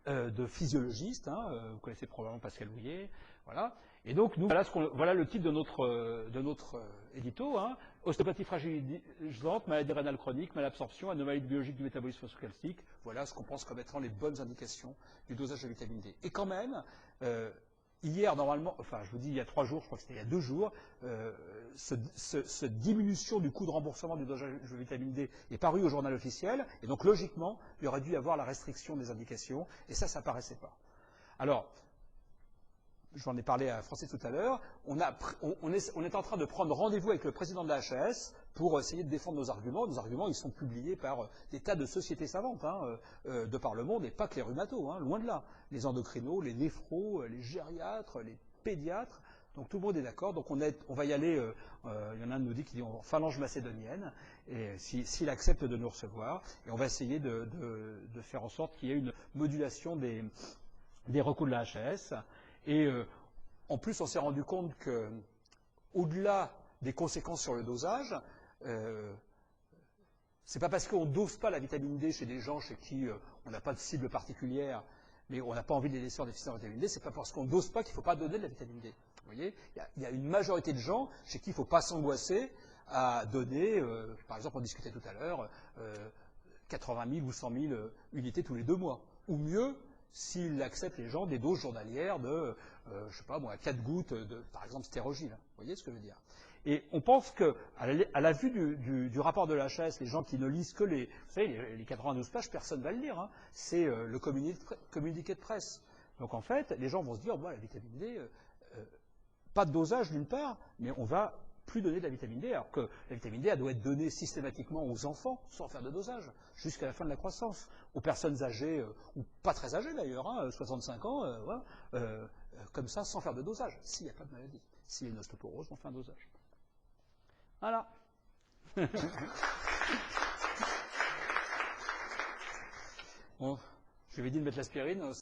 de physiologistes. Hein, vous connaissez probablement Pascal Houillet. Voilà. Et donc, nous, voilà le titre de notre édito. Hein. Ostéopathie fragilisante, maladie rénale chronique, malabsorption, anomalie biologique du métabolisme phosphocalcique. Voilà ce qu'on pense comme étant les bonnes indications du dosage de vitamine D. Et quand même, hier, normalement, enfin, je vous dis il y a 3 jours, je crois que c'était il y a 2 jours, cette diminution du coût de remboursement du dosage de vitamine D est parue au journal officiel. Et donc, logiquement, il aurait dû y avoir la restriction des indications. Et ça n'apparaissait pas. Alors, j'en ai parlé à Francis tout à l'heure, on est en train de prendre rendez-vous avec le président de la HAS pour essayer de défendre nos arguments. Nos arguments, ils sont publiés par des tas de sociétés savantes hein, de par le monde, et pas que les rhumatos, hein, loin de là. Les endocrinos, les néphros, les gériatres, les pédiatres, donc tout le monde est d'accord. Donc on va y aller, il y en a un qui nous dit qu'il est en phalange macédonienne, et s'il accepte de nous recevoir, et on va essayer de faire en sorte qu'il y ait une modulation des recours de la HAS. Et en plus, on s'est rendu compte que, au-delà des conséquences sur le dosage, c'est pas parce qu'on ne dose pas la vitamine D chez des gens chez qui on n'a pas de cible particulière, mais on n'a pas envie de les laisser en déficit en vitamine D, c'est pas parce qu'on ne dose pas qu'il ne faut pas donner de la vitamine D. Vous voyez, il y a une majorité de gens chez qui il ne faut pas s'angoisser à donner, par exemple, on discutait tout à l'heure, 80 000 ou 100 000 unités tous les 2 mois, ou mieux, s'il accepte les gens des doses journalières de, je sais pas moi, 4 gouttes de, par exemple, stérogil. Vous voyez ce que je veux dire? Et on pense que, à la vue du rapport de la HAS, les gens qui ne lisent que vous savez, les 92 pages, personne ne va le lire. Hein. C'est le communiqué de presse. Donc en fait, les gens vont se dire, bon, la vitamine D, pas de dosage d'une part, mais on va plus donner de la vitamine D, alors que la vitamine D, elle doit être donnée systématiquement aux enfants, sans faire de dosage, jusqu'à la fin de la croissance. Aux personnes âgées, ou pas très âgées d'ailleurs, hein, 65 ans, voilà, comme ça, sans faire de dosage, s'il n'y a pas de maladie. S'il y a une ostéoporose, on fait un dosage. Voilà. Bon, je lui ai dit de mettre l'aspirine.